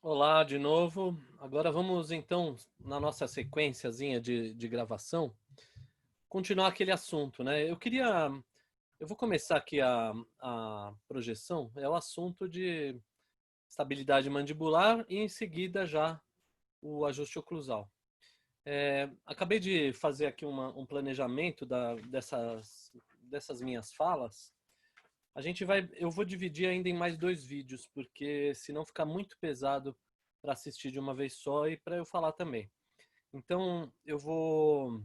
Olá de novo. Agora vamos então, na nossa sequenciazinha de gravação, continuar aquele assunto, né? Eu vou começar aqui a projeção, é o assunto de estabilidade mandibular e em seguida já o ajuste oclusal. Acabei de fazer aqui um planejamento dessas minhas falas. Eu vou dividir ainda em mais dois vídeos, porque senão fica muito pesado para assistir de uma vez só e para eu falar também. Então, eu vou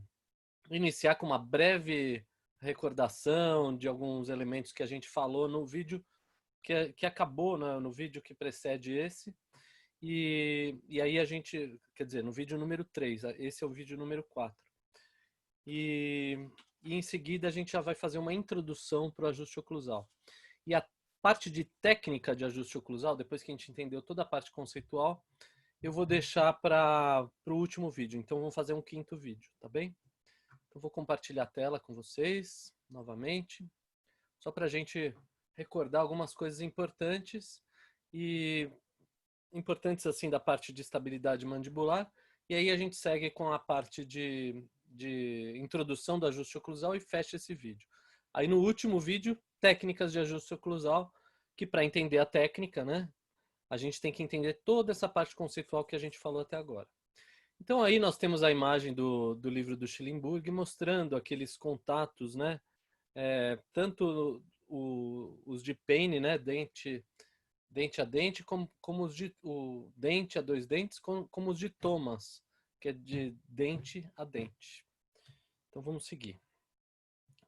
iniciar com uma breve recordação de alguns elementos que a gente falou no vídeo que acabou, né, no vídeo que precede esse. E aí a gente, quer dizer, no vídeo número 3, esse é o vídeo número 4. E, e em seguida a gente já vai fazer uma introdução para o ajuste oclusal. E a parte de técnica de ajuste oclusal, depois que a gente entendeu toda a parte conceitual, eu vou deixar para o último vídeo. Então, vamos fazer um quinto vídeo, tá bem? Então, vou compartilhar a tela com vocês, novamente, só para a gente recordar algumas coisas importantes e importantes assim da parte de estabilidade mandibular. E aí a gente segue com a parte de introdução do ajuste oclusal e fecha esse vídeo. Aí no último vídeo, técnicas de ajuste oclusal, que para entender a técnica, né, a gente tem que entender toda essa parte conceitual que a gente falou até agora. Então aí nós temos a imagem do livro do Schellenberg mostrando aqueles contatos, né, tanto os de Payne, né, dente a dente, como o dente a dois dentes, como os de Thomas, que é de dente a dente. Então vamos seguir.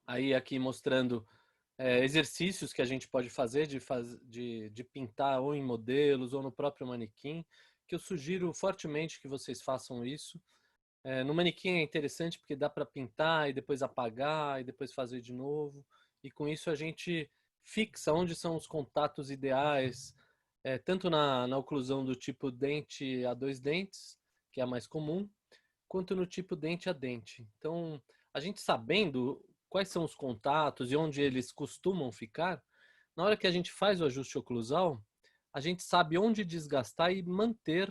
Aí aqui mostrando exercícios que a gente pode fazer de pintar ou em modelos ou no próprio manequim, que eu sugiro fortemente que vocês façam isso. No manequim é interessante porque dá para pintar e depois apagar e depois fazer de novo. E com isso a gente fixa onde são os contatos ideais, tanto na oclusão do tipo dente a dois dentes, que é a mais comum, quanto no tipo dente a dente. Então, a gente sabendo quais são os contatos e onde eles costumam ficar, na hora que a gente faz o ajuste oclusal, a gente sabe onde desgastar e manter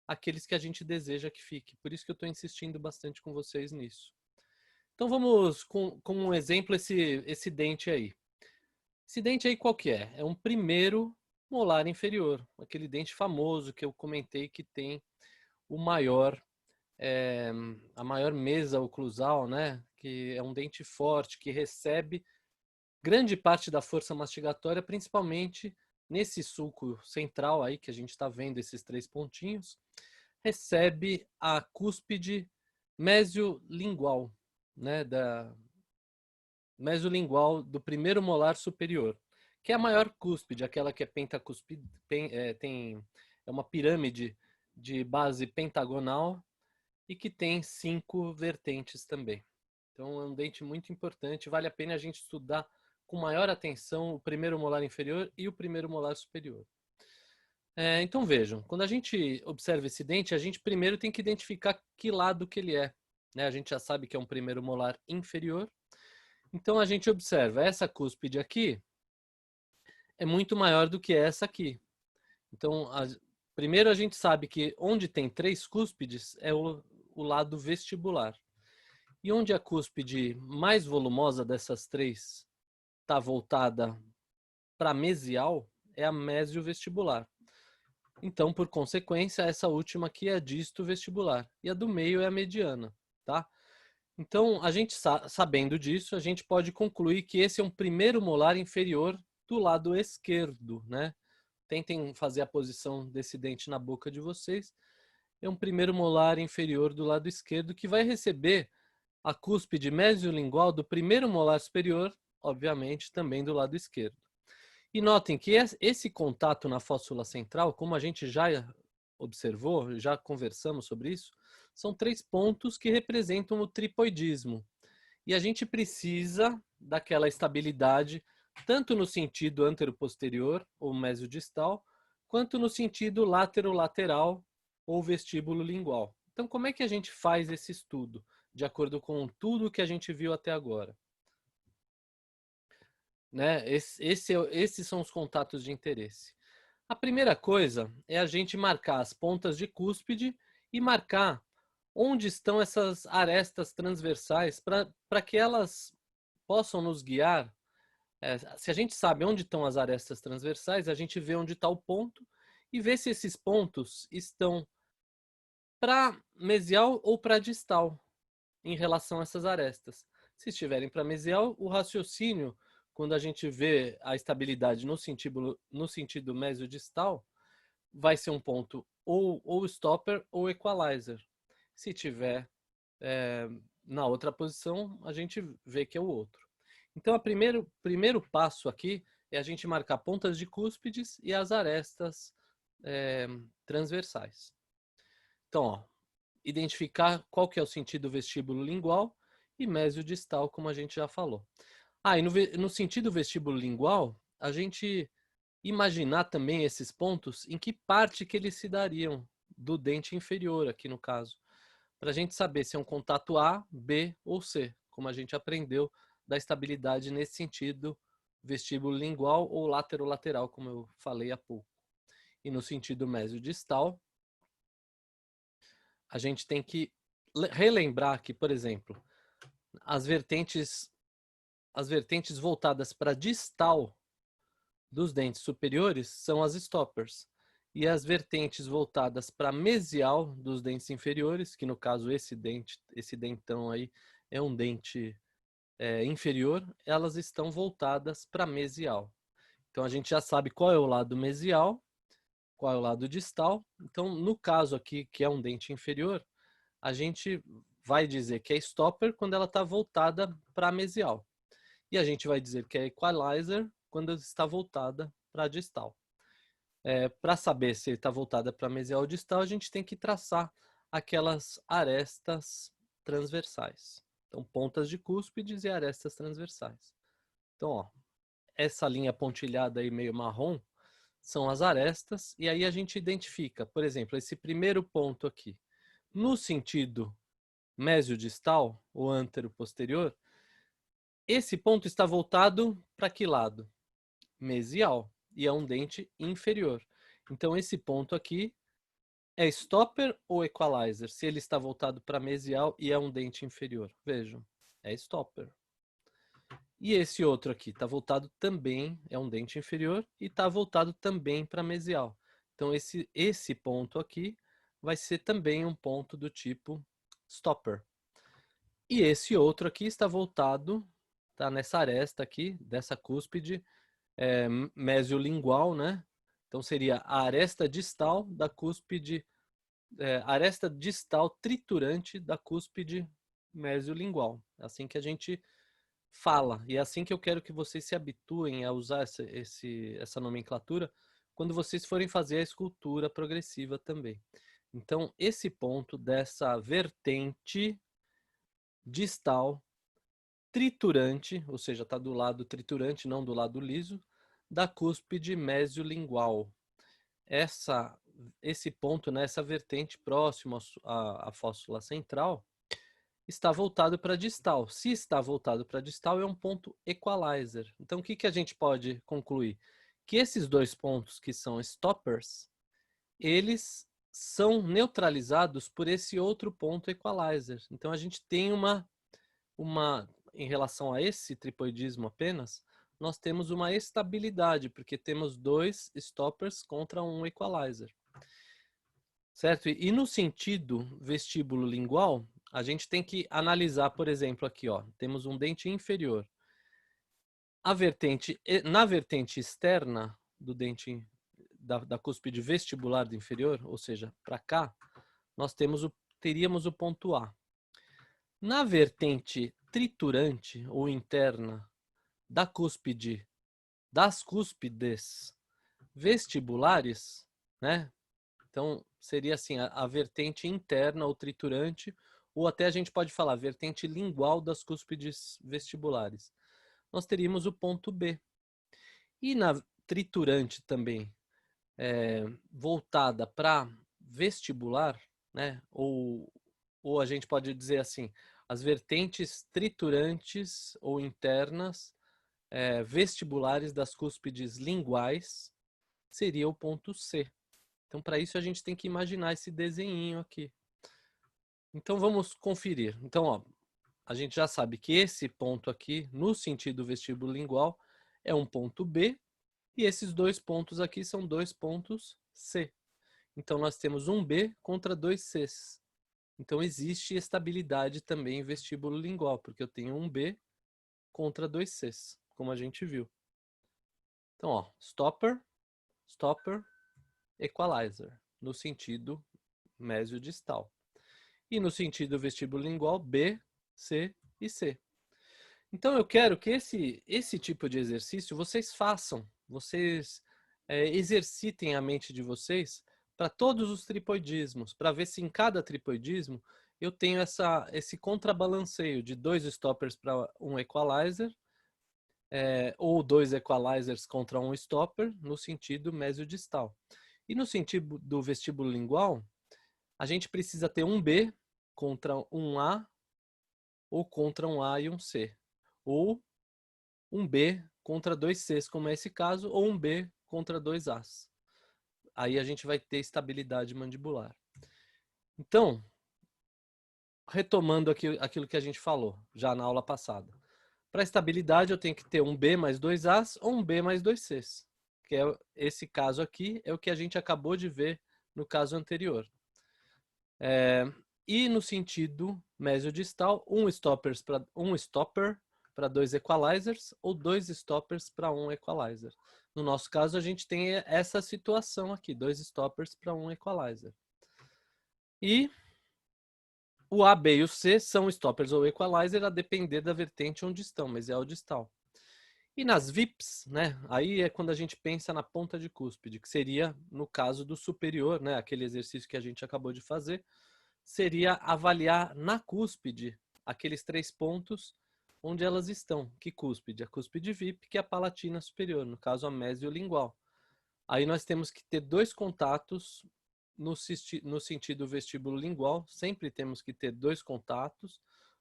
aqueles que a gente deseja que fique. Por isso que eu estou insistindo bastante com vocês nisso. Então vamos com um exemplo esse dente aí. Esse dente aí qual que é? É um primeiro molar inferior, aquele dente famoso que eu comentei que tem o maior, é, a maior mesa oclusal, né? Que é um dente forte, que recebe grande parte da força mastigatória, principalmente nesse sulco central aí que a gente está vendo esses três pontinhos, recebe a cúspide mesiolingual, né, mesolingual do primeiro molar superior, que é a maior cúspide, aquela que é pentacúspide, é uma pirâmide de base pentagonal e que tem 5 vertentes também. Então é um dente muito importante, vale a pena a gente estudar com maior atenção o primeiro molar inferior e o primeiro molar superior. Então vejam, quando a gente observa esse dente, a gente primeiro tem que identificar que lado que ele é. Né? A gente já sabe que é um primeiro molar inferior. Então a gente observa, essa cúspide aqui é muito maior do que essa aqui. Então, primeiro a gente sabe que onde tem três cúspides é o lado vestibular. E onde a cúspide mais volumosa dessas três está voltada para mesial, é a mesiovestibular. Então, por consequência, essa última aqui é a disto vestibular. E a do meio é a mediana, tá? Então, a gente sabendo disso, a gente pode concluir que esse é um primeiro molar inferior do lado esquerdo, né? Tentem fazer a posição desse dente na boca de vocês. É um primeiro molar inferior do lado esquerdo que vai receber a cúspide mesiolingual do primeiro molar superior, obviamente, também do lado esquerdo. E notem que esse contato na fóssula central, como a gente já observou, já conversamos sobre isso, são três pontos que representam o tripoidismo. E a gente precisa daquela estabilidade, tanto no sentido antero-posterior, ou mesiodistal, quanto no sentido látero-lateral, ou vestíbulo lingual. Então, como é que a gente faz esse estudo, de acordo com tudo que a gente viu até agora? Né? Esses são os contatos de interesse. A primeira coisa é a gente marcar as pontas de cúspide e marcar onde estão essas arestas transversais para que elas possam nos guiar. Se a gente sabe onde estão as arestas transversais, a gente vê onde está o ponto e vê se esses pontos estão para mesial ou para distal em relação a essas arestas. Se estiverem para mesial, o raciocínio, quando a gente vê a estabilidade no sentido mesodistal, vai ser um ponto ou stopper ou equalizer. Se tiver na outra posição, a gente vê que é o outro. Então, o primeiro passo aqui é a gente marcar pontas de cúspides e as arestas transversais. Então, ó, identificar qual que é o sentido vestíbulo lingual e mesiodistal, como a gente já falou. E no sentido vestíbulo lingual, a gente imaginar também esses pontos, em que parte que eles se dariam do dente inferior, aqui no caso, para a gente saber se é um contato A, B ou C, como a gente aprendeu da estabilidade nesse sentido vestíbulo lingual ou laterolateral, como eu falei há pouco. E no sentido mesiodistal, a gente tem que relembrar que, por exemplo, as vertentes voltadas para distal dos dentes superiores são as stoppers. E as vertentes voltadas para mesial dos dentes inferiores, que no caso esse dentão aí é um dente inferior, elas estão voltadas para mesial. Então a gente já sabe qual é o lado mesial, qual é o lado distal. Então no caso aqui, que é um dente inferior, a gente vai dizer que é stopper quando ela está voltada para mesial. E a gente vai dizer que é equalizer quando está voltada para distal. Para saber se ele está voltada para mesial ou distal, a gente tem que traçar aquelas arestas transversais. Então, pontas de cúspides e arestas transversais. Então, ó, essa linha pontilhada aí meio marrom são as arestas, e aí a gente identifica, por exemplo, esse primeiro ponto aqui. No sentido mesiodistal, ou antero-posterior, esse ponto está voltado para que lado? Mesial, e é um dente inferior. Então, esse ponto aqui é stopper ou equalizer? Se ele está voltado para mesial e é um dente inferior. Vejam, é stopper. E esse outro aqui está voltado também, é um dente inferior, e está voltado também para mesial. Então, esse ponto aqui vai ser também um ponto do tipo stopper. E esse outro aqui está voltado, tá nessa aresta aqui, dessa cúspide mesiolingual, né? Então seria a aresta distal da cúspide, aresta distal triturante da cúspide mesiolingual. É assim que a gente fala, e é assim que eu quero que vocês se habituem a usar essa nomenclatura quando vocês forem fazer a escultura progressiva também. Então, esse ponto dessa vertente distal triturante, ou seja, está do lado triturante, não do lado liso, da cúspide mesiolingual. Esse ponto, né, essa vertente próximo à fóssula central, está voltado para distal. Se está voltado para distal, é um ponto equalizer. Então, o que a gente pode concluir? Que esses dois pontos que são stoppers, eles são neutralizados por esse outro ponto equalizer. Então, a gente tem em relação a esse tripoidismo apenas, nós temos uma estabilidade, porque temos dois stoppers contra um equalizer. Certo? E no sentido vestíbulo lingual, a gente tem que analisar, por exemplo, aqui, ó, temos um dente inferior. Na vertente externa do dente da cúspide vestibular do inferior, ou seja, para cá, nós teríamos o ponto A. Na vertente triturante ou interna das cúspides vestibulares, né? Então, seria assim, a vertente interna ou triturante, ou até a gente pode falar vertente lingual das cúspides vestibulares. Nós teríamos o ponto B. E na triturante também, voltada para vestibular, né? Ou a gente pode dizer assim, as vertentes triturantes ou internas vestibulares das cúspides linguais seria o ponto C. Então, para isso, a gente tem que imaginar esse desenhinho aqui. Então, vamos conferir. Então, ó, a gente já sabe que esse ponto aqui, no sentido vestíbulo lingual, é um ponto B, e esses dois pontos aqui são dois pontos C. Então, nós temos um B contra dois Cs. Então, existe estabilidade também em vestíbulo lingual, porque eu tenho um B contra dois Cs, como a gente viu. Então, ó, stopper, stopper, equalizer, no sentido mesiodistal. E no sentido vestíbulo lingual, B, C e C. Então, eu quero que esse tipo de exercício vocês façam, vocês exercitem a mente de vocês para todos os tripoidismos, para ver se em cada tripoidismo eu tenho esse contrabalanceio de dois stoppers para um equalizer, ou dois equalizers contra um stopper, no sentido mesiodistal. E no sentido do vestíbulo lingual, a gente precisa ter um B contra um A, ou contra um A e um C. Ou um B contra dois Cs, como é esse caso, ou um B contra dois As. Aí a gente vai ter estabilidade mandibular. Então, retomando aquilo que a gente falou já na aula passada. Para estabilidade, eu tenho que ter um B mais dois As ou um B mais dois Cs. Que é esse caso aqui, é o que a gente acabou de ver no caso anterior. E no sentido mesiodistal, um stopper para dois equalizers ou dois stoppers para um equalizer. No nosso caso, a gente tem essa situação aqui, dois stoppers para um equalizer. E o A, B e o C são stoppers ou equalizer a depender da vertente onde estão, mas é o distal. E nas VIPs, né, aí é quando a gente pensa na ponta de cúspide, que seria no caso do superior, né, aquele exercício que a gente acabou de fazer, seria avaliar na cúspide aqueles três pontos onde elas estão. Que cúspide? A cúspide VIP, que é a palatina superior, no caso a mesiolingual. Aí nós temos que ter dois contatos no sentido vestíbulo lingual, sempre temos que ter dois contatos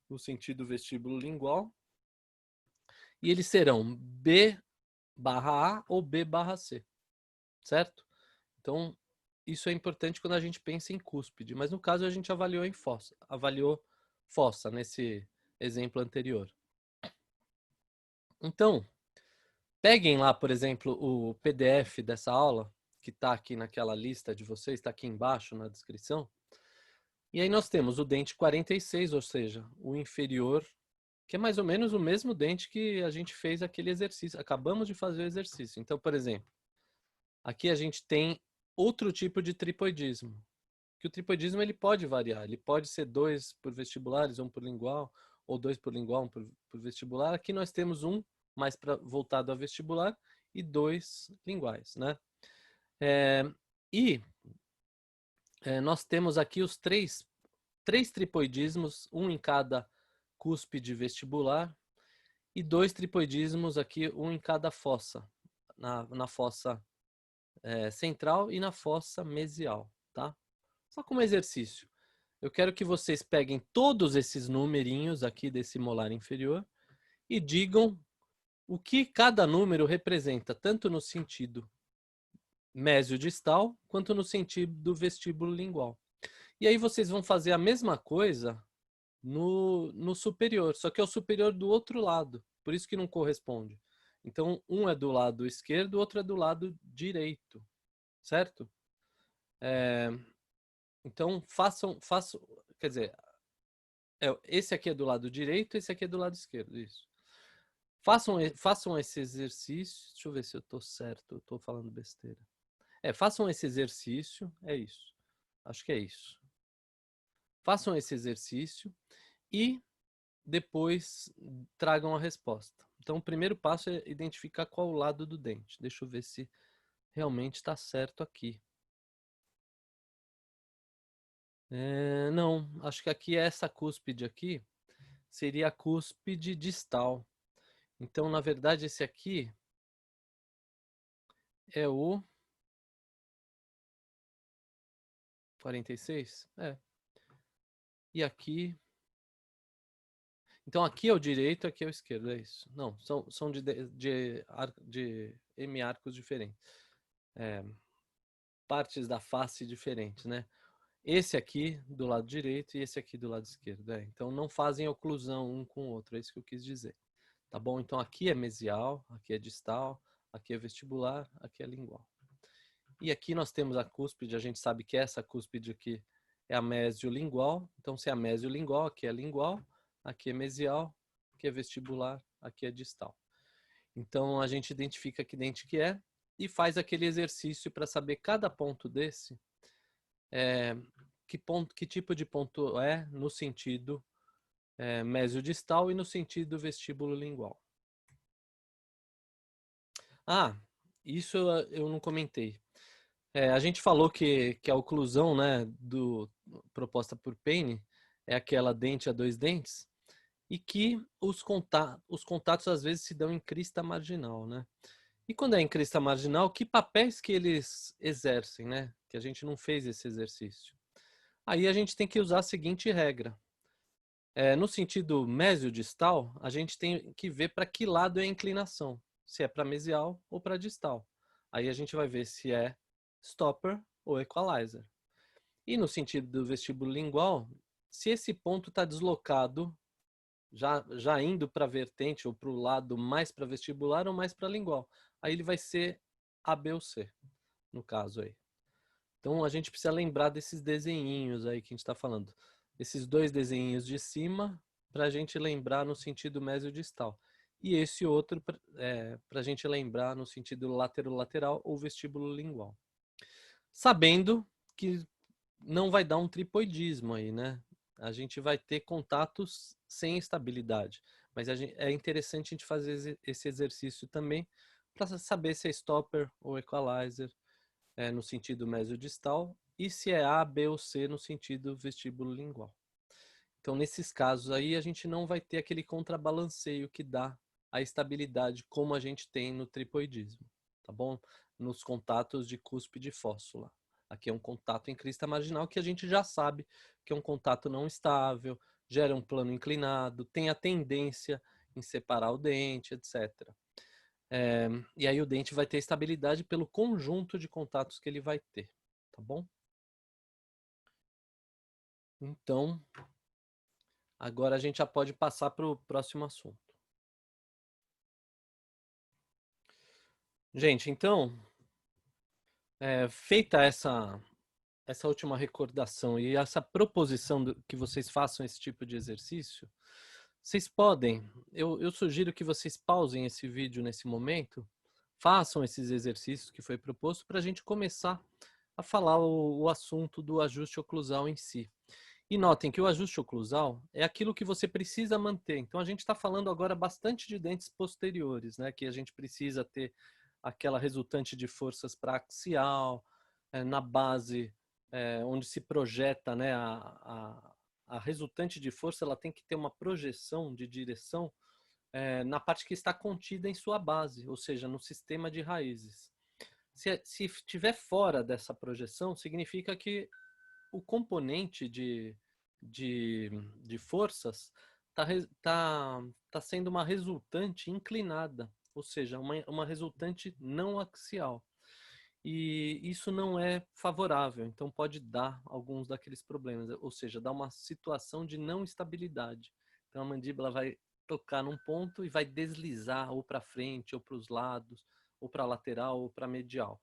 no sentido vestíbulo lingual, e eles serão B barra A ou B barra C, certo? Então, isso é importante quando a gente pensa em cúspide, mas no caso a gente avaliou fossa nesse exemplo anterior. Então, peguem lá, por exemplo, o PDF dessa aula, que está aqui naquela lista de vocês, está aqui embaixo na descrição. E aí nós temos o dente 46, ou seja, o inferior, que é mais ou menos o mesmo dente que a gente fez aquele exercício. Acabamos de fazer o exercício. Então, por exemplo, aqui a gente tem outro tipo de tripoidismo. Que o tripoidismo ele pode variar. Ele pode ser dois por vestibulares, um por lingual, ou dois por lingual, um por vestibular. Aqui nós temos um mais voltado a vestibular e dois linguais, né? Nós temos aqui os três tripoidismos, um em cada cúspide vestibular, e dois tripoidismos aqui, um em cada fossa, na fossa central e na fossa mesial, tá? Só como exercício. Eu quero que vocês peguem todos esses numerinhos aqui desse molar inferior e digam o que cada número representa, tanto no sentido mesiodistal quanto no sentido do vestíbulo lingual. E aí vocês vão fazer a mesma coisa no superior, só que é o superior do outro lado, por isso que não corresponde. Então, um é do lado esquerdo, o outro é do lado direito, certo? Então, façam, quer dizer, esse aqui é do lado direito, esse aqui é do lado esquerdo, isso. Façam esse exercício, deixa eu ver se eu estou certo, eu estou falando besteira. Façam esse exercício, é isso. Acho que é isso. Façam esse exercício e depois tragam a resposta. Então, o primeiro passo é identificar qual o lado do dente. Deixa eu ver se realmente está certo aqui. Não, acho que aqui essa cúspide aqui seria a cúspide distal. Então, na verdade, esse aqui é o 46? E aqui... Então, aqui é o direito, aqui é o esquerdo, é isso. Não, são de hemiarcos diferentes. partes da face diferentes, né? Esse aqui do lado direito e esse aqui do lado esquerdo. Então não fazem oclusão um com o outro, é isso que eu quis dizer. Tá bom? Então aqui é mesial, aqui é distal, aqui é vestibular, aqui é lingual. E aqui nós temos a cúspide, a gente sabe que essa cúspide aqui é a mesio-lingual. Então se é a mesio-lingual, aqui é lingual, aqui é mesial, aqui é vestibular, aqui é distal. Então a gente identifica que dente que é e faz aquele exercício para saber cada ponto desse, que tipo de ponto é no sentido mesio-distal e no sentido vestíbulo-lingual. Ah, isso eu não comentei. A gente falou que a oclusão, né, proposta por Payne é aquela dente a dois dentes e que os contatos às vezes se dão em crista marginal, né? E quando é em crista marginal, que papéis que eles exercem, né? Que a gente não fez esse exercício. Aí a gente tem que usar a seguinte regra. No sentido mesio-distal, a gente tem que ver para que lado é a inclinação. Se é para mesial ou para distal. Aí a gente vai ver se é stopper ou equalizer. E no sentido do vestíbulo lingual, se esse ponto está deslocado, já indo para a vertente ou para o lado mais para vestibular ou mais para lingual. Aí ele vai ser A, B ou C, no caso aí. Então a gente precisa lembrar desses desenhinhos aí que a gente está falando. Esses dois desenhinhos de cima, para a gente lembrar no sentido mesio-distal. E esse outro para a gente lembrar no sentido lateral ou vestíbulo lingual. Sabendo que não vai dar um tripoidismo aí, né? A gente vai ter contatos sem estabilidade. Mas é interessante a gente fazer esse exercício também para saber se é stopper ou equalizer no sentido mesio-distal e se é A, B ou C no sentido vestíbulo lingual. Então, nesses casos aí, a gente não vai ter aquele contrabalanceio que dá a estabilidade como a gente tem no tripoidismo, tá bom? Nos contatos de cúspide e fóssula. Aqui é um contato em crista marginal que a gente já sabe que é um contato não estável, gera um plano inclinado, tem a tendência em separar o dente, etc. E aí o dente vai ter estabilidade pelo conjunto de contatos que ele vai ter, tá bom? Então, agora a gente já pode passar para o próximo assunto. Gente, então, feita essa última recordação e essa proposição que vocês façam esse tipo de exercício, vocês podem, eu sugiro que vocês pausem esse vídeo nesse momento, façam esses exercícios que foi proposto para a gente começar a falar o assunto do ajuste oclusal em si. E notem que o ajuste oclusal é aquilo que você precisa manter. Então a gente está falando agora bastante de dentes posteriores, né? Que a gente precisa ter aquela resultante de forças para axial, na base onde se projeta, né? A resultante de força ela tem que ter uma projeção de direção na parte que está contida em sua base, ou seja, no sistema de raízes. Se estiver fora dessa projeção, significa que o componente de forças tá sendo uma resultante inclinada, ou seja, uma resultante não axial. E isso não é favorável, então pode dar alguns daqueles problemas, ou seja, dá uma situação de não estabilidade. Então a mandíbula vai tocar num ponto e vai deslizar ou para frente, ou para os lados, ou para a lateral, ou para a medial.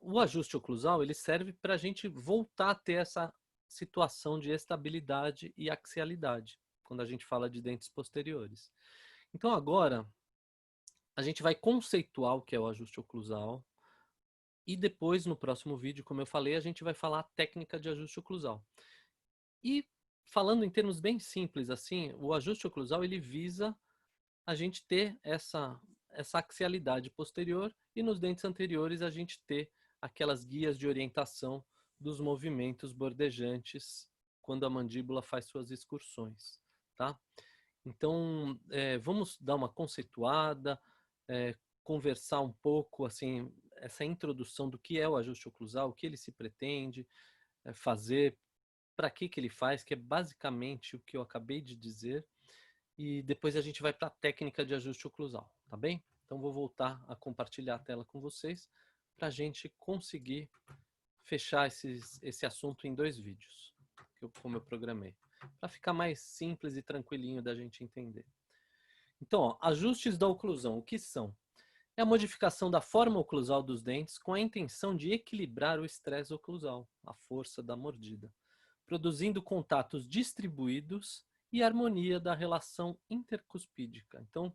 O ajuste oclusal ele serve para a gente voltar a ter essa situação de estabilidade e axialidade, quando a gente fala de dentes posteriores. Então agora, a gente vai conceituar o que é o ajuste oclusal e depois, no próximo vídeo, como eu falei, a gente vai falar a técnica de ajuste oclusal. E falando em termos bem simples, assim, o ajuste oclusal ele visa a gente ter essa axialidade posterior e nos dentes anteriores a gente ter aquelas guias de orientação dos movimentos bordejantes quando a mandíbula faz suas excursões, tá? Então, vamos dar uma conceituada, conversar um pouco, assim, essa introdução do que é o ajuste oclusal, o que ele se pretende fazer, para que ele faz, que é basicamente o que eu acabei de dizer, e depois a gente vai para a técnica de ajuste oclusal, tá bem? Então vou voltar a compartilhar a tela com vocês para a gente conseguir fechar esse assunto em 2 vídeos, como eu programei, para ficar mais simples e tranquilinho da gente entender. Então, ó, ajustes da oclusão, o que são? É a modificação da forma oclusal dos dentes com a intenção de equilibrar o estresse oclusal, a força da mordida, produzindo contatos distribuídos e harmonia da relação intercuspídica. Então,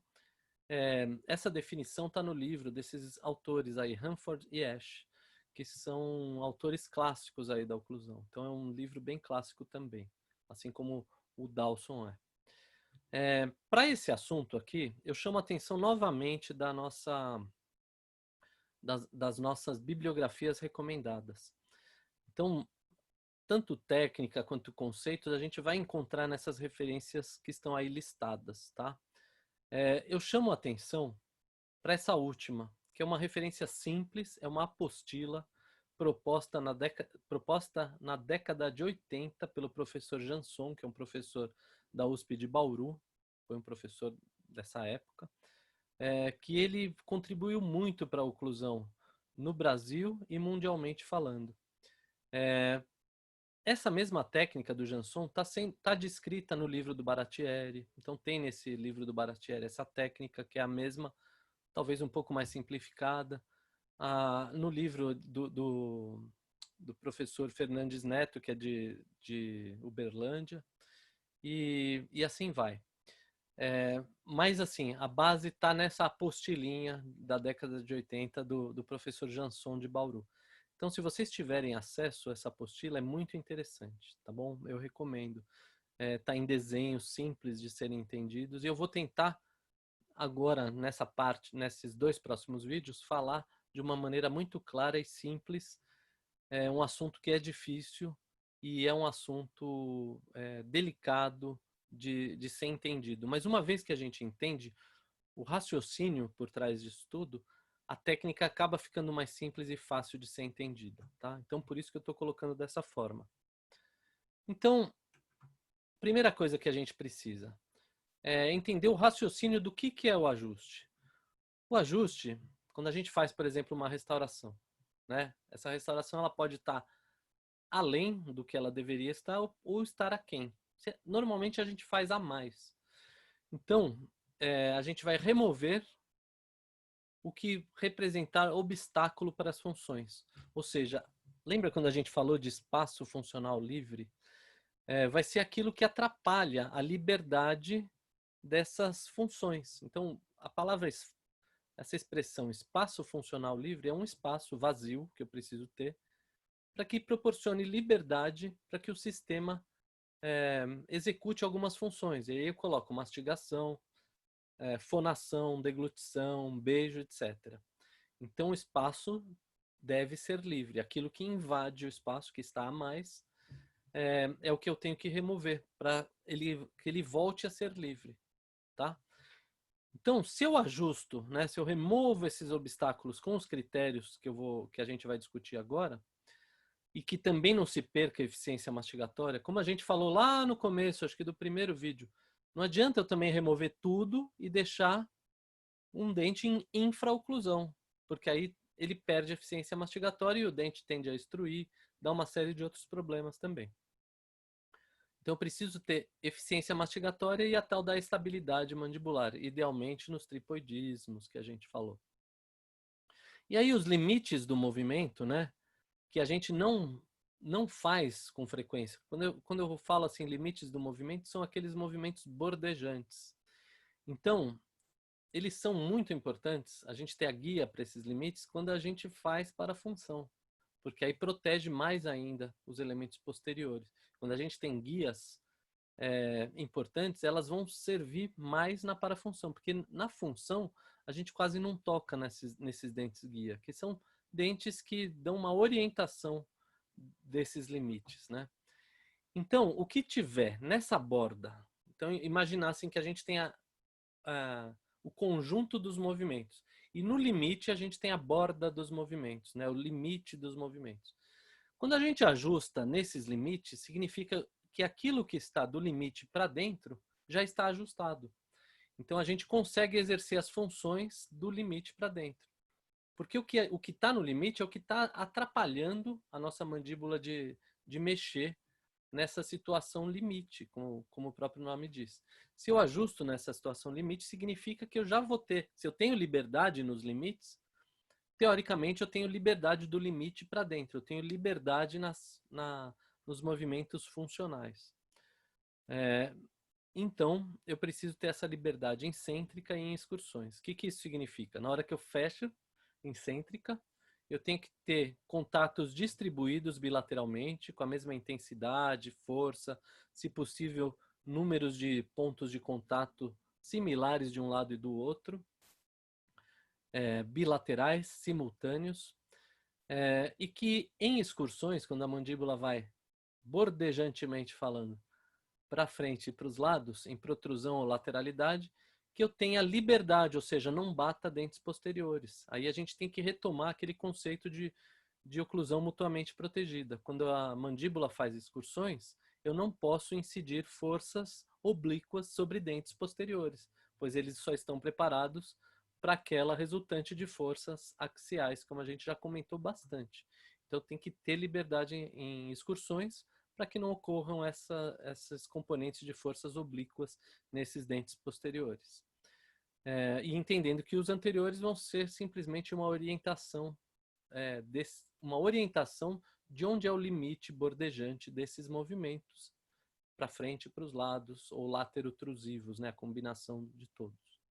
essa definição está no livro desses autores aí, Hanford e Ash, que são autores clássicos aí da oclusão. Então, é um livro bem clássico também, assim como o Dawson é. Para esse assunto aqui, eu chamo a atenção novamente das nossas bibliografias recomendadas. Então, tanto técnica quanto conceitos, a gente vai encontrar nessas referências que estão aí listadas, tá? Eu chamo a atenção para essa última, que é uma referência simples, é uma apostila proposta na década de 80 pelo professor Jansson, que é um professor da USP de Bauru, foi um professor dessa época, que ele contribuiu muito para a oclusão no Brasil e mundialmente falando. Essa mesma técnica do Jansson tá descrita no livro do Baratieri. Então tem nesse livro do Baratieri essa técnica que é a mesma, talvez um pouco mais simplificada. No livro do professor Fernandes Neto, que é de Uberlândia, e assim vai. Mas assim, a base está nessa apostilinha da década de 80 do professor Jansson de Bauru. Então, se vocês tiverem acesso a essa apostila, é muito interessante, tá bom? Eu recomendo. Tá em desenhos simples de serem entendidos. E eu vou tentar agora, nessa parte, nesses 2 próximos vídeos, falar de uma maneira muito clara e simples. Um assunto que é difícil e é um assunto delicado de ser entendido. Mas uma vez que a gente entende o raciocínio por trás disso tudo, a técnica acaba ficando mais simples e fácil de ser entendida, tá? Então, por isso que eu estou colocando dessa forma. Então, primeira coisa que a gente precisa é entender o raciocínio do que é o ajuste. O ajuste, quando a gente faz, por exemplo, uma restauração, né? Essa restauração ela pode estar além do que ela deveria estar ou estar aquém. Normalmente a gente faz a mais. Então, a gente vai remover o que representar obstáculo para as funções. Ou seja, lembra quando a gente falou de espaço funcional livre? Vai ser aquilo que atrapalha a liberdade dessas funções. Então, a palavra, essa expressão espaço funcional livre é um espaço vazio que eu preciso ter para que proporcione liberdade para que o sistema execute algumas funções. E aí eu coloco mastigação, fonação, deglutição, beijo, etc. Então o espaço deve ser livre. Aquilo que invade o espaço, que está a mais, é o que eu tenho que remover para que ele volte a ser livre, tá? Então, se eu ajusto, né, se eu removo esses obstáculos com os critérios que a gente vai discutir agora, e que também não se perca a eficiência mastigatória, como a gente falou lá no começo, acho que do primeiro vídeo, não adianta eu também remover tudo e deixar um dente em infraoclusão, porque aí ele perde a eficiência mastigatória e o dente tende a extruir, dá uma série de outros problemas também. Então eu preciso ter eficiência mastigatória e a tal da estabilidade mandibular, idealmente nos tripoidismos que a gente falou. E aí os limites do movimento, né, que a gente não faz com frequência. Quando eu falo assim, limites do movimento, são aqueles movimentos bordejantes. Então, eles são muito importantes, a gente ter a guia para esses limites quando a gente faz para a função, porque aí protege mais ainda os elementos posteriores. Quando a gente tem guias importantes, elas vão servir mais na parafunção, porque na função a gente quase não toca nesses dentes guia, que são dentes que dão uma orientação desses limites, né? Então, o que tiver nessa borda, então imaginassem que a gente tem o conjunto dos movimentos. E no limite a gente tem a borda dos movimentos, né? O limite dos movimentos. Quando a gente ajusta nesses limites, significa que aquilo que está do limite para dentro já está ajustado. Então a gente consegue exercer as funções do limite para dentro. Porque o que está no limite é o que está atrapalhando a nossa mandíbula de mexer nessa situação limite, como o próprio nome diz. Se eu ajusto nessa situação limite, significa que eu já vou ter, se eu tenho liberdade nos limites, teoricamente eu tenho liberdade do limite para dentro, eu tenho liberdade nos movimentos funcionais. Então, eu preciso ter essa liberdade excêntrica e em excursões. O que isso significa? Na hora que eu fecho excêntrica, eu tenho que ter contatos distribuídos bilateralmente, com a mesma intensidade, força, se possível, números de pontos de contato similares de um lado e do outro, bilaterais, simultâneos, e que em excursões, quando a mandíbula vai bordejantemente falando, para frente e para os lados, em protrusão ou lateralidade, que eu tenha liberdade, ou seja, não bata dentes posteriores. Aí a gente tem que retomar aquele conceito de oclusão mutuamente protegida. Quando a mandíbula faz excursões, eu não posso incidir forças oblíquas sobre dentes posteriores, pois eles só estão preparados para aquela resultante de forças axiais, como a gente já comentou bastante. Então tem que ter liberdade em excursões, para que não ocorram esses componentes de forças oblíquas nesses dentes posteriores. E entendendo que os anteriores vão ser simplesmente uma orientação, de onde é o limite bordejante desses movimentos, para frente e para os lados, ou laterotrusivos, né, a combinação de todos.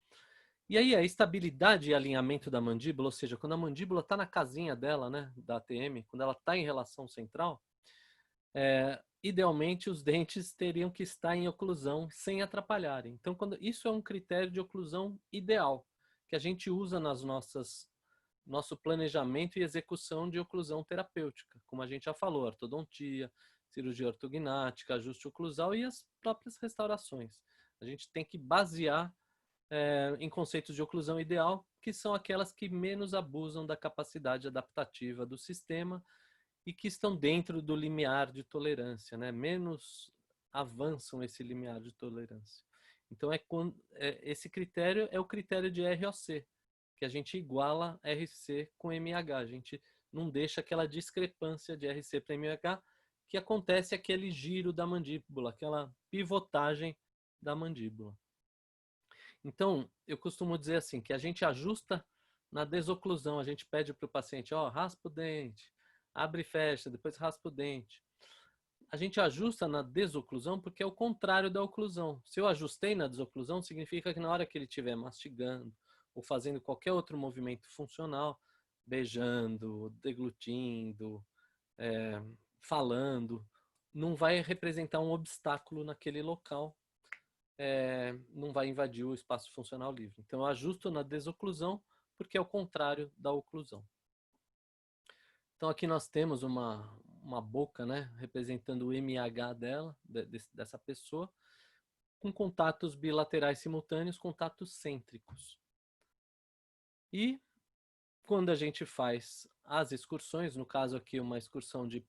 E aí a estabilidade e alinhamento da mandíbula, ou seja, quando a mandíbula está na casinha dela, né, da ATM, quando ela está em relação central, idealmente os dentes teriam que estar em oclusão sem atrapalharem. Então, isso é um critério de oclusão ideal, que a gente usa nas nosso planejamento e execução de oclusão terapêutica, como a gente já falou, ortodontia, cirurgia ortognática, ajuste oclusal e as próprias restaurações. A gente tem que basear em conceitos de oclusão ideal, que são aquelas que menos abusam da capacidade adaptativa do sistema e que estão dentro do limiar de tolerância, né? Menos avançam esse limiar de tolerância. Então, esse critério é o critério de ROC, que a gente iguala RC com MH. A gente não deixa aquela discrepância de RC para MH, que acontece aquele giro da mandíbula, aquela pivotagem da mandíbula. Então, eu costumo dizer assim, que a gente ajusta na desoclusão, a gente pede para o paciente, raspa o dente, abre e fecha, depois raspa o dente. A gente ajusta na desoclusão porque é o contrário da oclusão. Se eu ajustei na desoclusão, significa que na hora que ele estiver mastigando ou fazendo qualquer outro movimento funcional, beijando, deglutindo, falando, não vai representar um obstáculo naquele local, não vai invadir o espaço funcional livre. Então eu ajusto na desoclusão porque é o contrário da oclusão. Então aqui nós temos uma boca, né, representando o MH dessa pessoa, com contatos bilaterais simultâneos, contatos cêntricos. E quando a gente faz as excursões, no caso aqui uma excursão de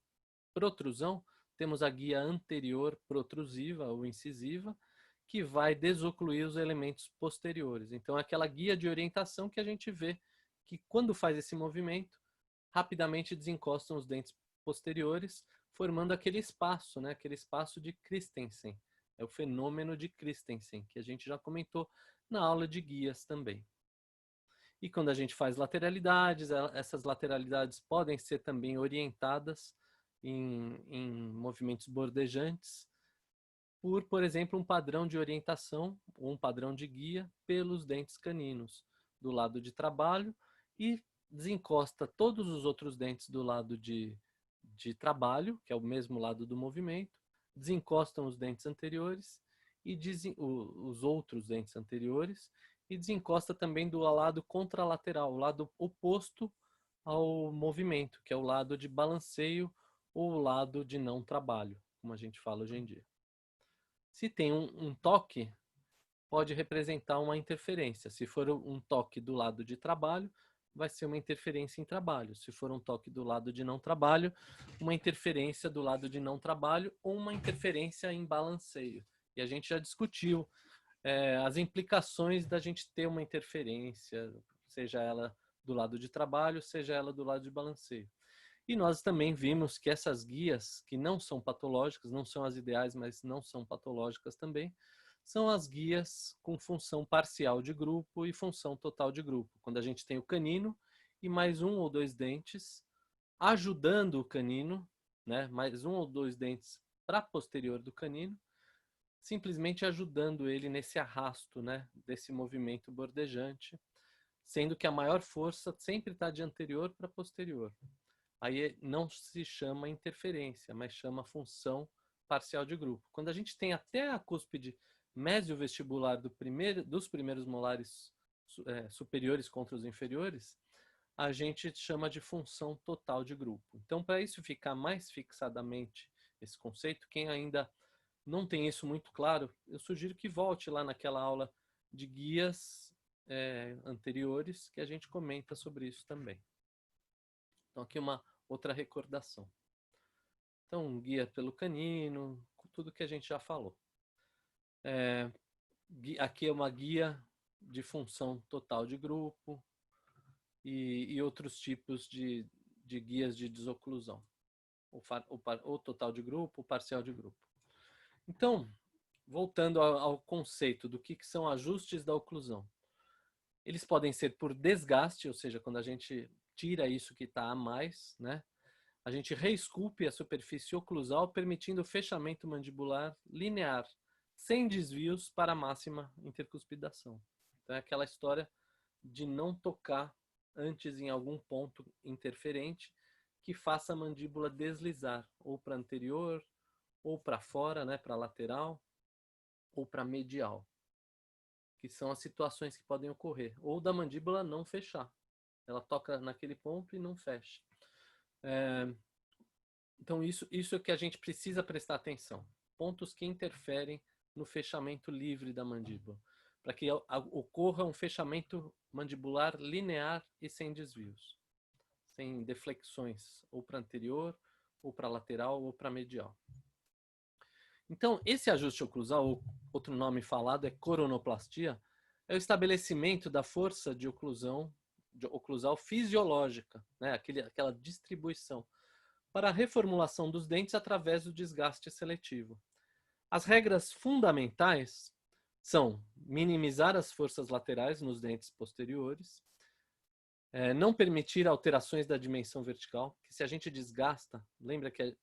protrusão, temos a guia anterior protrusiva ou incisiva, que vai desocluir os elementos posteriores. Então é aquela guia de orientação que a gente vê que quando faz esse movimento, rapidamente desencostam os dentes posteriores, formando aquele espaço, né? Aquele espaço de Christensen. É o fenômeno de Christensen, que a gente já comentou na aula de guias também. E quando a gente faz lateralidades, essas lateralidades podem ser também orientadas em movimentos bordejantes por exemplo, um padrão de orientação ou um padrão de guia pelos dentes caninos do lado de trabalho e desencosta todos os outros dentes do lado de trabalho, que é o mesmo lado do movimento, desencostam os dentes anteriores e os outros dentes anteriores e desencosta também do lado contralateral, o lado oposto ao movimento, que é o lado de balanceio ou o lado de não trabalho, como a gente fala hoje em dia. Se tem um toque, pode representar uma interferência. Se for um toque do lado de trabalho, vai ser uma interferência em trabalho. Se for um toque do lado de não trabalho, uma interferência do lado de não trabalho ou uma interferência em balanceio. E a gente já discutiu as implicações da gente ter uma interferência, seja ela do lado de trabalho, seja ela do lado de balanceio. E nós também vimos que essas guias, que não são patológicas, não são as ideais, mas não são patológicas também, são as guias com função parcial de grupo e função total de grupo. Quando a gente tem o canino e mais um ou dois dentes ajudando o canino, né, mais um ou dois dentes para posterior do canino, simplesmente ajudando ele nesse arrasto, né, desse movimento bordejante, sendo que a maior força sempre está de anterior para posterior. Aí não se chama interferência, mas chama função parcial de grupo. Quando a gente tem até a cúspide mesiovestibular dos primeiros molares superiores contra os inferiores, a gente chama de função total de grupo. Então, para isso ficar mais fixadamente esse conceito, quem ainda não tem isso muito claro, eu sugiro que volte lá naquela aula de guias anteriores, que a gente comenta sobre isso também. Então, aqui uma outra recordação. Então, guia pelo canino, tudo que a gente já falou. Aqui é uma guia de função total de grupo e outros tipos de guias de desoclusão. O total de grupo, o parcial de grupo. Então, voltando ao conceito do que são ajustes da oclusão. Eles podem ser por desgaste, ou seja, quando a gente tira isso que está a mais, né? A gente reesculpe a superfície oclusal, permitindo o fechamento mandibular linear, sem desvios para a máxima intercuspidação. Então é aquela história de não tocar antes em algum ponto interferente que faça a mandíbula deslizar, ou para anterior, ou para fora, né, para lateral, ou para medial, que são as situações que podem ocorrer, ou da mandíbula não fechar. Ela toca naquele ponto e não fecha. Então isso é que a gente precisa prestar atenção. Pontos que interferem no fechamento livre da mandíbula, para que ocorra um fechamento mandibular linear e sem desvios, sem deflexões, ou para anterior, ou para lateral, ou para medial. Então, esse ajuste oclusal, ou outro nome falado é coronoplastia, é o estabelecimento da força de oclusal fisiológica, né? Aquela distribuição, para a reformulação dos dentes através do desgaste seletivo. As regras fundamentais são minimizar as forças laterais nos dentes posteriores, não permitir alterações da dimensão vertical, que se a gente desgasta, lembra que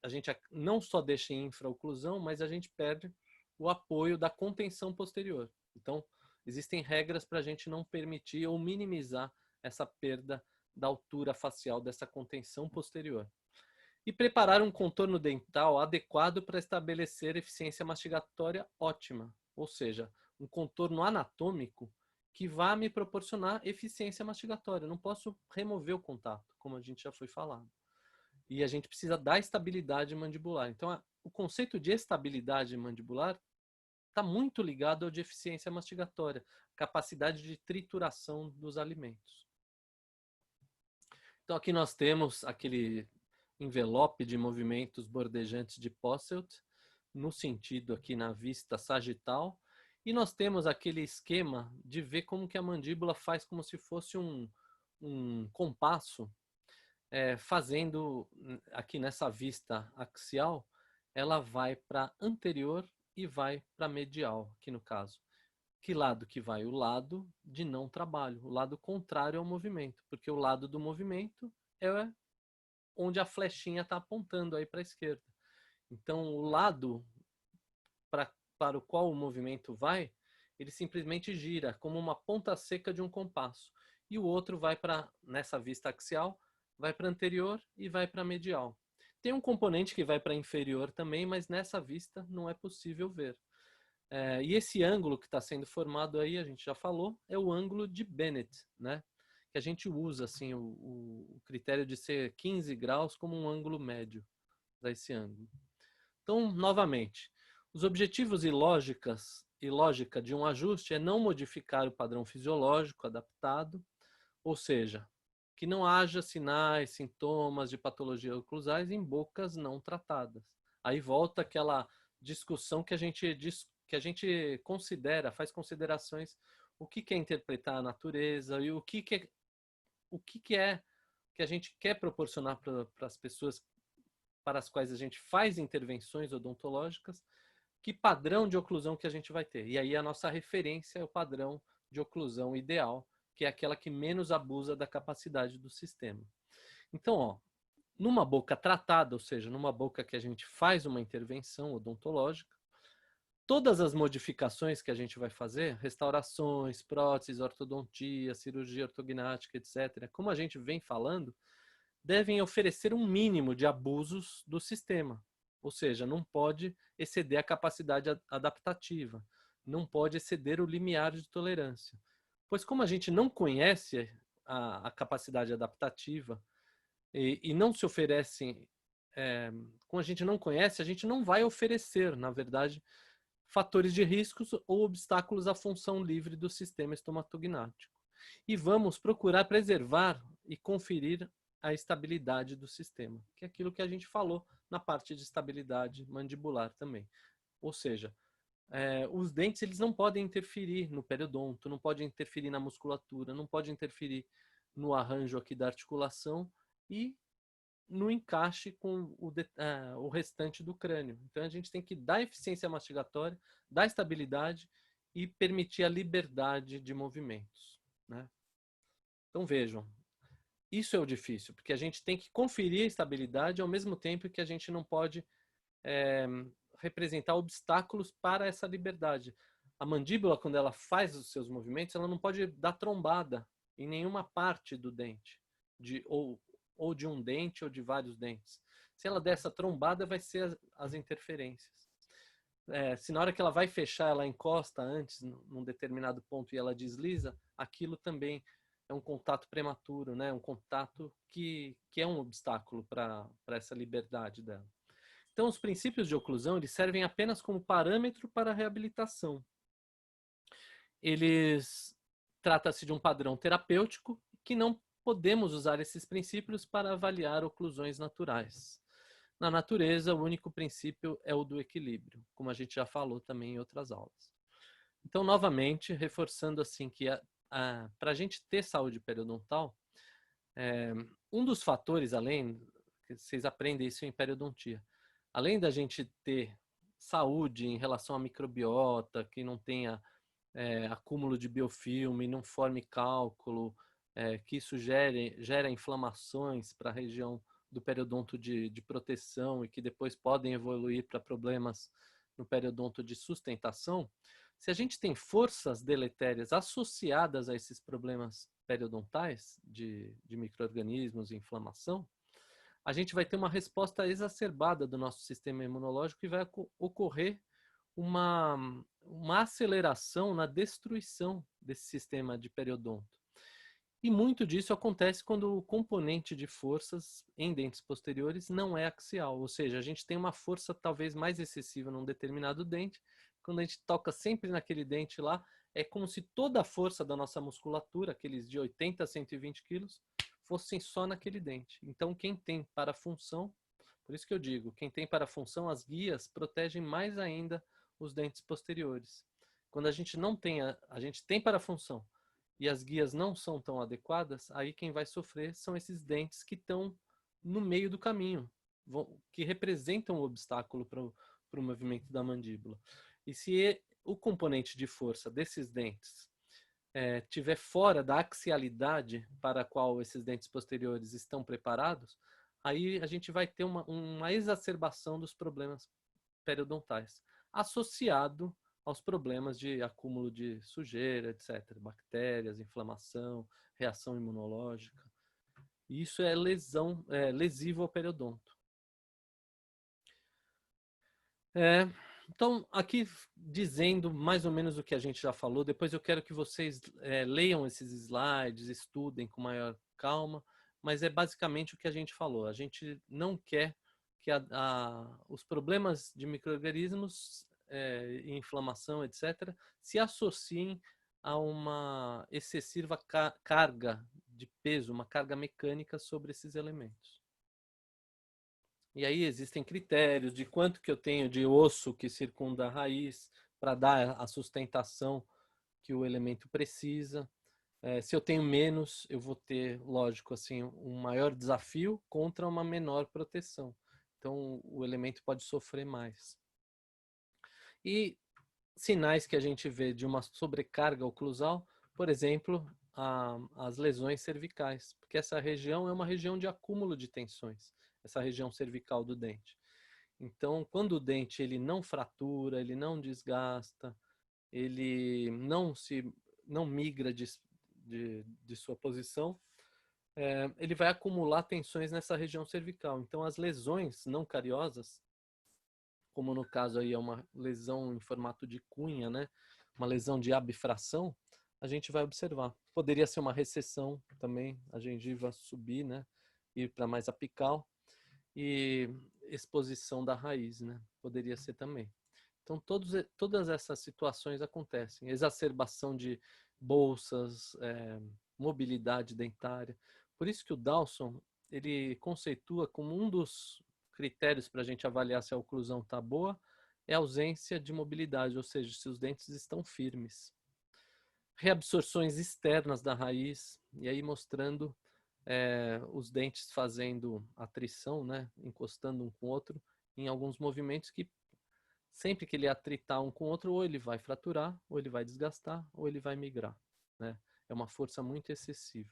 a gente não só deixa em infraoclusão, mas a gente perde o apoio da contenção posterior. Então, existem regras para a gente não permitir ou minimizar essa perda da altura facial dessa contenção posterior. E preparar um contorno dental adequado para estabelecer eficiência mastigatória ótima, ou seja, um contorno anatômico que vá me proporcionar eficiência mastigatória. Eu não posso remover o contato, como a gente já foi falado. E a gente precisa dar estabilidade mandibular. Então, o conceito de estabilidade mandibular está muito ligado ao de eficiência mastigatória, capacidade de trituração dos alimentos. Então, aqui nós temos aquele envelope de movimentos bordejantes de Posselt, no sentido aqui na vista sagital, e nós temos aquele esquema de ver como que a mandíbula faz como se fosse um compasso, fazendo aqui nessa vista axial, ela vai para anterior e vai para medial, aqui no caso. Que lado que vai? O lado de não trabalho, o lado contrário ao movimento, porque o lado do movimento é onde a flechinha está apontando aí para a esquerda. Então, o lado para o qual o movimento vai, ele simplesmente gira como uma ponta seca de um compasso. E o outro vai para, nessa vista axial, vai para anterior e vai para medial. Tem um componente que vai para inferior também, mas nessa vista não é possível ver. E esse ângulo que está sendo formado aí, a gente já falou, é o ângulo de Bennett, né? Que a gente usa assim, o critério de ser 15 graus como um ângulo médio para esse ângulo. Então, novamente, os objetivos e lógica de um ajuste é não modificar o padrão fisiológico adaptado, ou seja, que não haja sinais, sintomas de patologia oclusais em bocas não tratadas. Aí volta aquela discussão que a gente considera, faz considerações, o que é interpretar a natureza e o que é o que é que a gente quer proporcionar para as pessoas para as quais a gente faz intervenções odontológicas, que padrão de oclusão que a gente vai ter. E aí a nossa referência é o padrão de oclusão ideal, que é aquela que menos abusa da capacidade do sistema. Então, ó, numa boca tratada, ou seja, numa boca que a gente faz uma intervenção odontológica, todas as modificações que a gente vai fazer, restaurações, próteses, ortodontia, cirurgia ortognática, etc., como a gente vem falando, devem oferecer um mínimo de abusos do sistema. Ou seja, não pode exceder a capacidade adaptativa, não pode exceder o limiar de tolerância. Pois como a gente não conhece a capacidade adaptativa e não se oferece, como a gente não conhece, a gente não vai oferecer, na verdade, fatores de riscos ou obstáculos à função livre do sistema estomatognático. E vamos procurar preservar e conferir a estabilidade do sistema, que é aquilo que a gente falou na parte de estabilidade mandibular também. Ou seja, os dentes eles não podem interferir no periodonto, não podem interferir na musculatura, não podem interferir no arranjo aqui da articulação e no encaixe com o restante do crânio. Então a gente tem que dar eficiência mastigatória, dar estabilidade e permitir a liberdade de movimentos, né? Então vejam, isso é o difícil, porque a gente tem que conferir a estabilidade ao mesmo tempo que a gente não pode representar obstáculos para essa liberdade. A mandíbula, quando ela faz os seus movimentos, ela não pode dar trombada em nenhuma parte do dente, ou de um dente ou de vários dentes. Se ela der essa trombada, vai ser as interferências. Se na hora que ela vai fechar, ela encosta antes, num determinado ponto, e ela desliza, aquilo também é um contato prematuro, né? Um contato que é um obstáculo para essa liberdade dela. Então, os princípios de oclusão eles servem apenas como parâmetro para a reabilitação. Eles trata-se de um padrão terapêutico que não podemos usar esses princípios para avaliar oclusões naturais. Na natureza, o único princípio é o do equilíbrio, como a gente já falou também em outras aulas. Então, novamente, reforçando assim que para a gente ter saúde periodontal, um dos fatores, além, que vocês aprendem isso em periodontia, além da gente ter saúde em relação à microbiota, que não tenha acúmulo de biofilme, não forme cálculo, que isso gera inflamações para a região do periodonto de proteção e que depois podem evoluir para problemas no periodonto de sustentação. Se a gente tem forças deletérias associadas a esses problemas periodontais de micro-organismos e inflamação, a gente vai ter uma resposta exacerbada do nosso sistema imunológico e vai ocorrer uma aceleração na destruição desse sistema de periodonto. E muito disso acontece quando o componente de forças em dentes posteriores não é axial, ou seja, a gente tem uma força talvez mais excessiva num determinado dente. Quando a gente toca sempre naquele dente lá, é como se toda a força da nossa musculatura, aqueles de 80 a 120 quilos, fossem só naquele dente. Então, quem tem parafunção, por isso que eu digo, quem tem parafunção, as guias protegem mais ainda os dentes posteriores. Quando a gente não tem, a gente tem parafunção e as guias não são tão adequadas, aí quem vai sofrer são esses dentes que estão no meio do caminho, que representam um obstáculo para o movimento da mandíbula. E se o componente de força desses dentes tiver fora da axialidade para a qual esses dentes posteriores estão preparados, aí a gente vai ter uma exacerbação dos problemas periodontais, associado aos problemas de acúmulo de sujeira, etc., bactérias, inflamação, reação imunológica. E isso é lesivo ao periodonto. Então, aqui dizendo mais ou menos o que a gente já falou, depois eu quero que vocês leiam esses slides, estudem com maior calma, mas é basicamente o que a gente falou. A gente não quer que os problemas de micro-organismos, inflamação, etc., se associem a uma excessiva carga de peso, uma carga mecânica sobre esses elementos. E aí existem critérios de quanto que eu tenho de osso que circunda a raiz para dar a sustentação que o elemento precisa. Se eu tenho menos, eu vou ter, lógico, assim, um maior desafio contra uma menor proteção. Então, o elemento pode sofrer mais. E sinais que a gente vê de uma sobrecarga oclusal, por exemplo, as lesões cervicais, porque essa região é uma região de acúmulo de tensões, essa região cervical do dente. Então, quando o dente ele não fratura, ele não desgasta, ele não migra de sua posição, ele vai acumular tensões nessa região cervical. Então, as lesões não cariosas, como no caso aí é uma lesão em formato de cunha, né? Uma lesão de abfração, a gente vai observar. Poderia ser uma recessão também, a gengiva subir, né? Ir para mais apical e exposição da raiz, né? Poderia ser também. Então, todas essas situações acontecem. Exacerbação de bolsas, mobilidade dentária. Por isso que o Dawson, ele conceitua como um dos critérios para a gente avaliar se a oclusão está boa, é a ausência de mobilidade, ou seja, se os dentes estão firmes. Reabsorções externas da raiz, e aí mostrando os dentes fazendo atrição, né, encostando um com o outro, em alguns movimentos que sempre que ele atritar um com o outro, ou ele vai fraturar, ou ele vai desgastar, ou ele vai migrar, né? É uma força muito excessiva.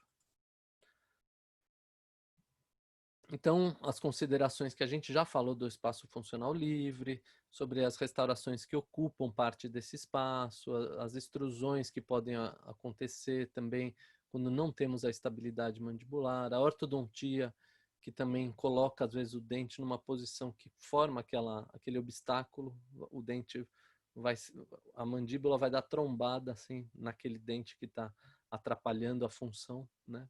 Então, as considerações que a gente já falou do espaço funcional livre, sobre as restaurações que ocupam parte desse espaço, as extrusões que podem acontecer também quando não temos a estabilidade mandibular, a ortodontia, que também coloca, às vezes, o dente numa posição que forma aquele obstáculo, o dente vai, a mandíbula vai dar trombada, assim, naquele dente que está atrapalhando a função, né?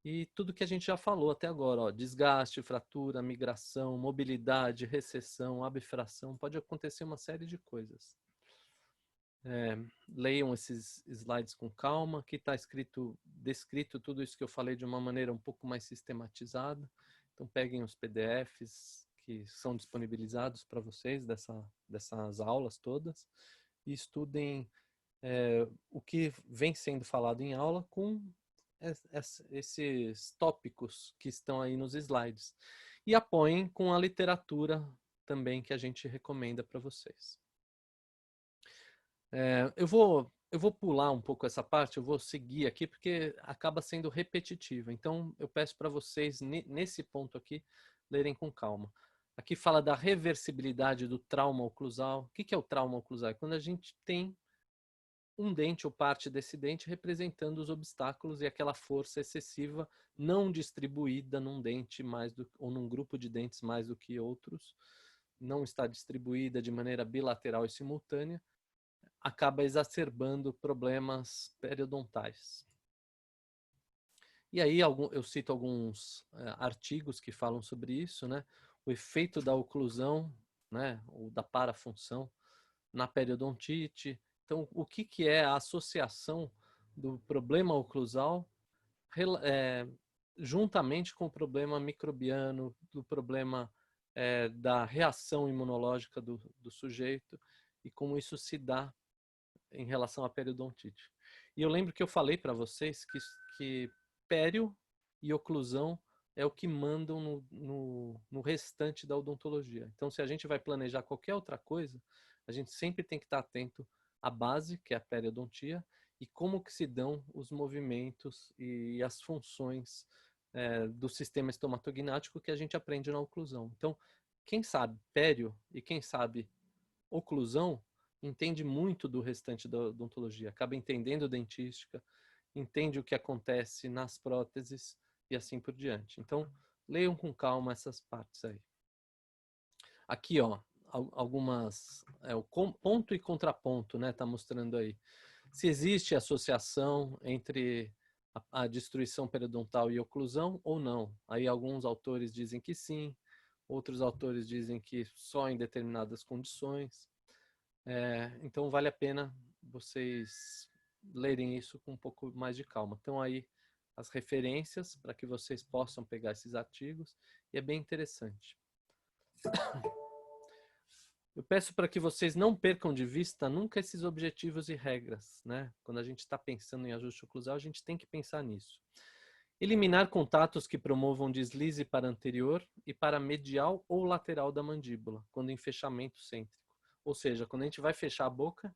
E tudo que a gente já falou até agora, ó, desgaste, fratura, migração, mobilidade, recessão, abfração, pode acontecer uma série de coisas. Leiam esses slides com calma, aqui está descrito tudo isso que eu falei de uma maneira um pouco mais sistematizada. Então peguem os PDFs que são disponibilizados para vocês dessas aulas todas e estudem o que vem sendo falado em aula com esses tópicos que estão aí nos slides. E apoiem com a literatura também que a gente recomenda para vocês. Eu vou pular um pouco essa parte, eu vou seguir aqui porque acaba sendo repetitiva. Então, eu peço para vocês, nesse ponto aqui, lerem com calma. Aqui fala da reversibilidade do trauma oclusal. O que é o trauma oclusal? É quando a gente tem um dente ou parte desse dente representando os obstáculos e aquela força excessiva não distribuída num dente ou num grupo de dentes mais do que outros, não está distribuída de maneira bilateral e simultânea, acaba exacerbando problemas periodontais. E aí eu cito alguns artigos que falam sobre isso, né? O efeito da oclusão, né, ou da parafunção na periodontite. Então, o que é a associação do problema oclusal juntamente com o problema microbiano, do problema da reação imunológica do sujeito e como isso se dá em relação à periodontite. E eu lembro que eu falei para vocês que pério e oclusão é o que mandam no restante da odontologia. Então, se a gente vai planejar qualquer outra coisa, a gente sempre tem que estar atento à base, que é a periodontia, e como que se dão os movimentos e as funções do sistema estomatognático que a gente aprende na oclusão. Então, quem sabe pério e quem sabe oclusão entende muito do restante da odontologia, acaba entendendo dentística, entende o que acontece nas próteses e assim por diante. Então, leiam com calma essas partes aí. Aqui, ó, algumas o ponto e contraponto, né? Tá mostrando aí se existe associação entre a destruição periodontal e oclusão ou não. Aí alguns autores dizem que sim, outros autores dizem que só em determinadas condições. Então vale a pena vocês lerem isso com um pouco mais de calma. Então aí as referências para que vocês possam pegar esses artigos e é bem interessante. eu peço para que vocês não percam de vista nunca esses objetivos e regras, né? Quando a gente está pensando em ajuste oclusal, a gente tem que pensar nisso. Eliminar contatos que promovam deslize para anterior e para medial ou lateral da mandíbula, quando em fechamento cêntrico. Ou seja, quando a gente vai fechar a boca,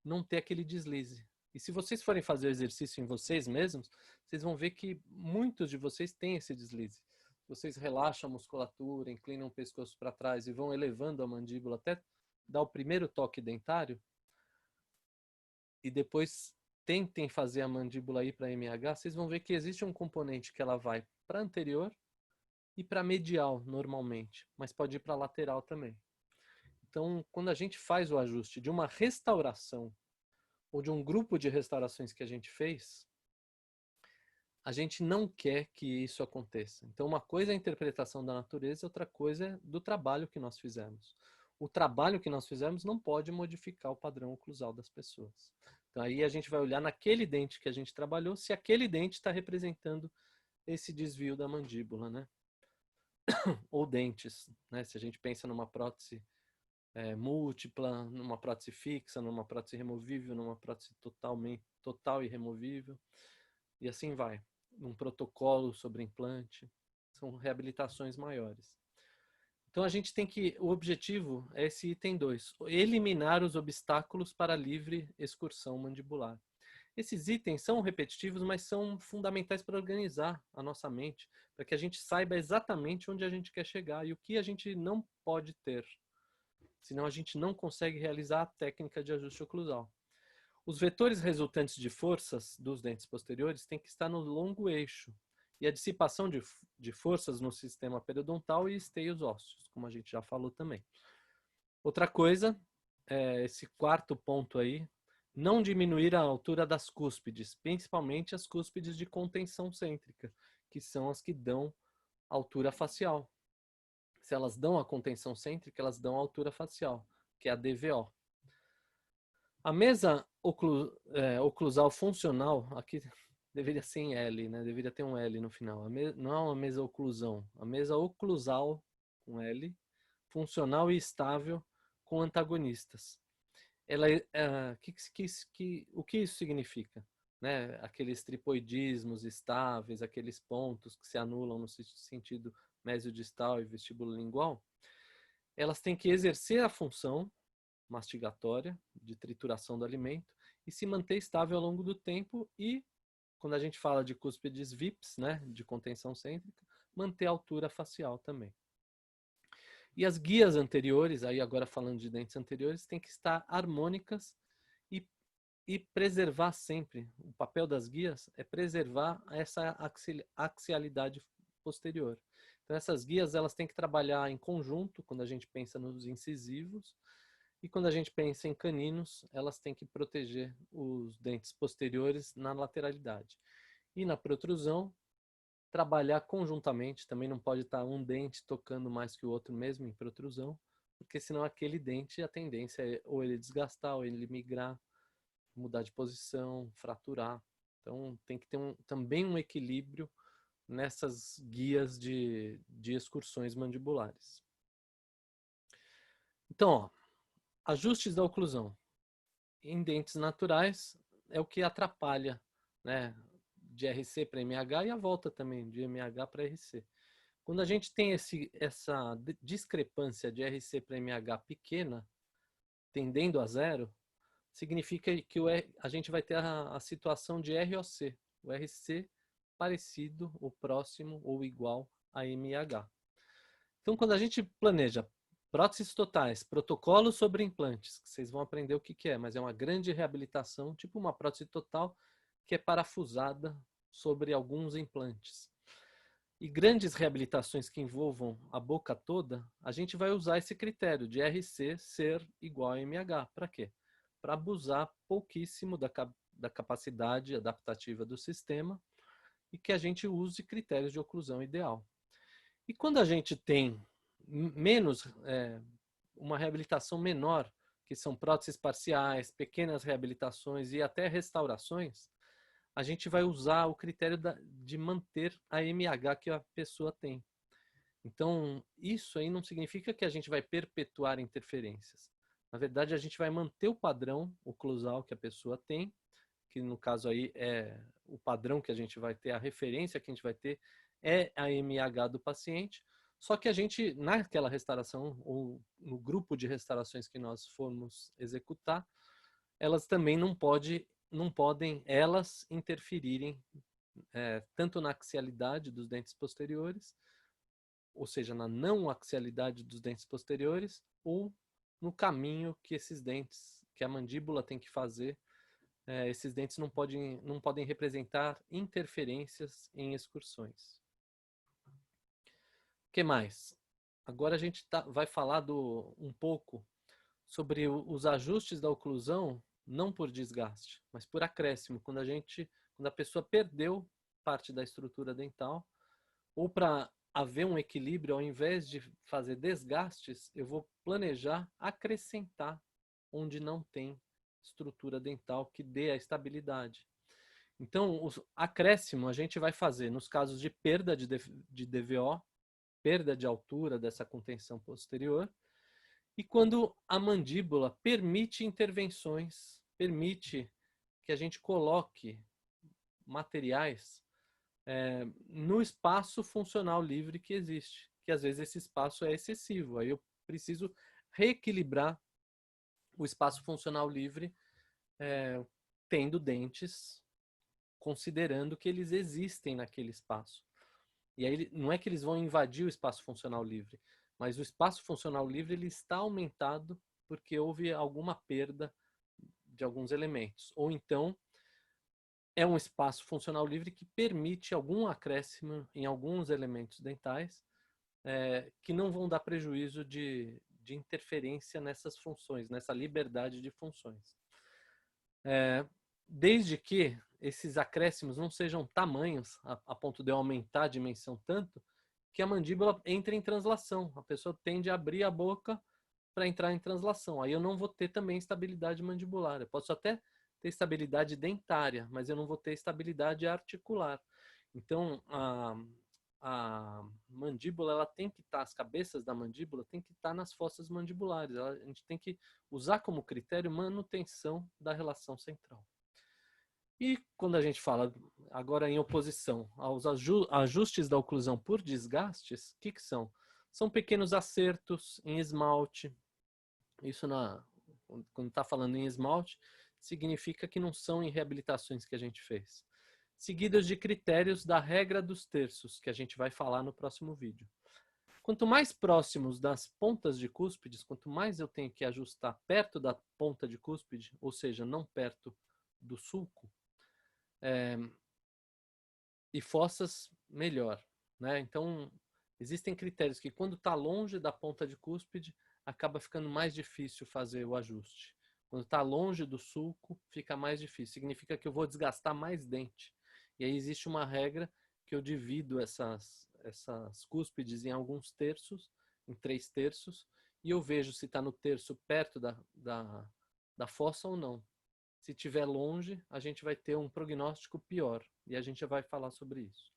não ter aquele deslize. E se vocês forem fazer o exercício em vocês mesmos, vocês vão ver que muitos de vocês têm esse deslize. Vocês relaxam a musculatura, inclinam o pescoço para trás e vão elevando a mandíbula até dar o primeiro toque dentário. E depois tentem fazer a mandíbula ir para MH, vocês vão ver que existe um componente que ela vai para anterior e para medial normalmente, mas pode ir para lateral também. Então, quando a gente faz o ajuste de uma restauração ou de um grupo de restaurações que a gente fez, a gente não quer que isso aconteça. Então, uma coisa é a interpretação da natureza, outra coisa é do trabalho que nós fizemos. O trabalho que nós fizemos não pode modificar o padrão oclusal das pessoas. Então, aí a gente vai olhar naquele dente que a gente trabalhou, se aquele dente está representando esse desvio da mandíbula, né? Ou dentes, né? Se a gente pensa numa prótese múltipla, numa prótese fixa, numa prótese removível, numa prótese total e removível, e assim vai. Um protocolo sobre implante, são reabilitações maiores. Então a gente tem que, o objetivo é esse item 2, eliminar os obstáculos para a livre excursão mandibular. Esses itens são repetitivos, mas são fundamentais para organizar a nossa mente, para que a gente saiba exatamente onde a gente quer chegar e o que a gente não pode ter. Senão a gente não consegue realizar a técnica de ajuste oclusal. Os vetores resultantes de forças dos dentes posteriores têm que estar no longo eixo e a dissipação de forças no sistema periodontal e esteios ósseos, como a gente já falou também. Outra coisa, esse quarto ponto aí, não diminuir a altura das cúspides, principalmente as cúspides de contenção cêntrica, que são as que dão altura facial. Se elas dão a contenção cêntrica, elas dão a altura facial, que é a DVO. A mesa oclusal funcional, aqui deveria ser em L, né? Deveria ter um L no final. Não é uma mesa oclusão, a mesa oclusal com L, funcional e estável com antagonistas. O que isso significa? Né? Aqueles tripoidismos estáveis, aqueles pontos que se anulam no sentido mesiodistal e vestibulolingual, elas têm que exercer a função mastigatória, de trituração do alimento, e se manter estável ao longo do tempo e, quando a gente fala de cúspides VIPs, né, de contenção cêntrica, manter a altura facial também. E as guias anteriores, aí agora falando de dentes anteriores, têm que estar harmônicas e preservar sempre. O papel das guias é preservar essa axialidade posterior. Então essas guias elas têm que trabalhar em conjunto quando a gente pensa nos incisivos. E quando a gente pensa em caninos, elas têm que proteger os dentes posteriores na lateralidade. E na protrusão, trabalhar conjuntamente, também não pode estar um dente tocando mais que o outro mesmo em protrusão, porque senão aquele dente, a tendência é ou ele desgastar, ou ele migrar, mudar de posição, fraturar. Então tem que ter também um equilíbrio nessas guias de excursões mandibulares. Então, ó, ajustes da oclusão em dentes naturais é o que atrapalha, né, de RC para MH e a volta também de MH para RC. Quando a gente tem essa discrepância de RC para MH pequena, tendendo a zero, significa que a gente vai ter a situação de ROC, o RC parecido, ou próximo, ou igual a MH. Então, quando a gente planeja próteses totais, protocolos sobre implantes, que vocês vão aprender o que é, mas é uma grande reabilitação, tipo uma prótese total que é parafusada sobre alguns implantes. E grandes reabilitações que envolvam a boca toda, a gente vai usar esse critério de RC ser igual a MH. Para quê? Para abusar pouquíssimo da capacidade adaptativa do sistema e que a gente use critérios de oclusão ideal. E quando a gente tem uma reabilitação menor, que são próteses parciais, pequenas reabilitações e até restaurações, a gente vai usar o critério de manter a MH que a pessoa tem. Então, isso aí não significa que a gente vai perpetuar interferências. Na verdade, a gente vai manter o padrão oclusal que a pessoa tem, que no caso aí é o padrão que a gente vai ter, a referência que a gente vai ter é a MH do paciente, só que a gente, naquela restauração, ou no grupo de restaurações que nós formos executar, elas também não podem elas interferirem tanto na axialidade dos dentes posteriores, ou seja, na não axialidade dos dentes posteriores, ou no caminho que esses dentes, que a mandíbula tem que fazer. Esses dentes não podem representar interferências em excursões. O que mais? Agora a gente vai falar um pouco sobre os ajustes da oclusão, não por desgaste, mas por acréscimo, quando a pessoa perdeu parte da estrutura dental, ou para haver um equilíbrio, ao invés de fazer desgastes, eu vou planejar acrescentar onde não tem estrutura dental que dê a estabilidade. Então, o acréscimo a gente vai fazer nos casos de perda de DVO, perda de altura dessa contenção posterior, e quando a mandíbula permite intervenções, permite que a gente coloque materiais no espaço funcional livre que existe, que às vezes esse espaço é excessivo, aí eu preciso reequilibrar o espaço funcional livre tendo dentes, considerando que eles existem naquele espaço. E aí não é que eles vão invadir o espaço funcional livre, mas o espaço funcional livre ele está aumentado porque houve alguma perda de alguns elementos. Ou então é um espaço funcional livre que permite algum acréscimo em alguns elementos dentais que não vão dar prejuízo de interferência nessas funções, nessa liberdade de funções. Desde que esses acréscimos não sejam tamanhos a ponto de eu aumentar a dimensão tanto que a mandíbula entre em translação. A pessoa tende a abrir a boca para entrar em translação. Aí eu não vou ter também estabilidade mandibular. Eu posso até ter estabilidade dentária, mas eu não vou ter estabilidade articular. Então, a mandíbula, ela tem que estar, as cabeças da mandíbula tem que estar nas fossas mandibulares. A gente tem que usar como critério manutenção da relação central. E quando a gente fala agora em oposição aos ajustes da oclusão por desgastes, o que são? São pequenos acertos em esmalte. Isso quando está falando em esmalte, significa que não são em reabilitações que a gente fez. Seguidas de critérios da regra dos terços, que a gente vai falar no próximo vídeo. Quanto mais próximos das pontas de cúspides, quanto mais eu tenho que ajustar perto da ponta de cúspide, ou seja, não perto do sulco, e fossas, melhor. Né? Então, existem critérios que quando está longe da ponta de cúspide, acaba ficando mais difícil fazer o ajuste. Quando está longe do sulco, fica mais difícil. Significa que eu vou desgastar mais dente. E aí existe uma regra que eu divido essas cúspides em alguns terços, em 3 terços, e eu vejo se está no terço perto da fossa ou não. Se estiver longe, a gente vai ter um prognóstico pior. E a gente já vai falar sobre isso.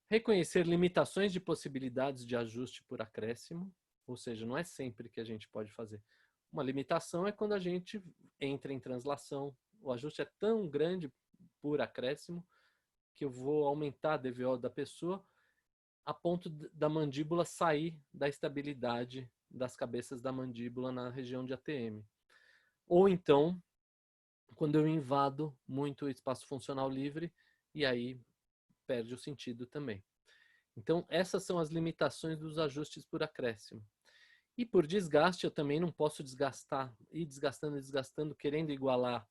Reconhecer limitações de possibilidades de ajuste por acréscimo, ou seja, não é sempre que a gente pode fazer. Uma limitação é quando a gente entra em translação, o ajuste é tão grande por acréscimo que eu vou aumentar a DVO da pessoa a ponto da mandíbula sair da estabilidade das cabeças da mandíbula na região de ATM. Ou então, quando eu invado muito o espaço funcional livre, e aí perde o sentido também. Então, essas são as limitações dos ajustes por acréscimo. E por desgaste, eu também não posso desgastar, ir desgastando, querendo igualar,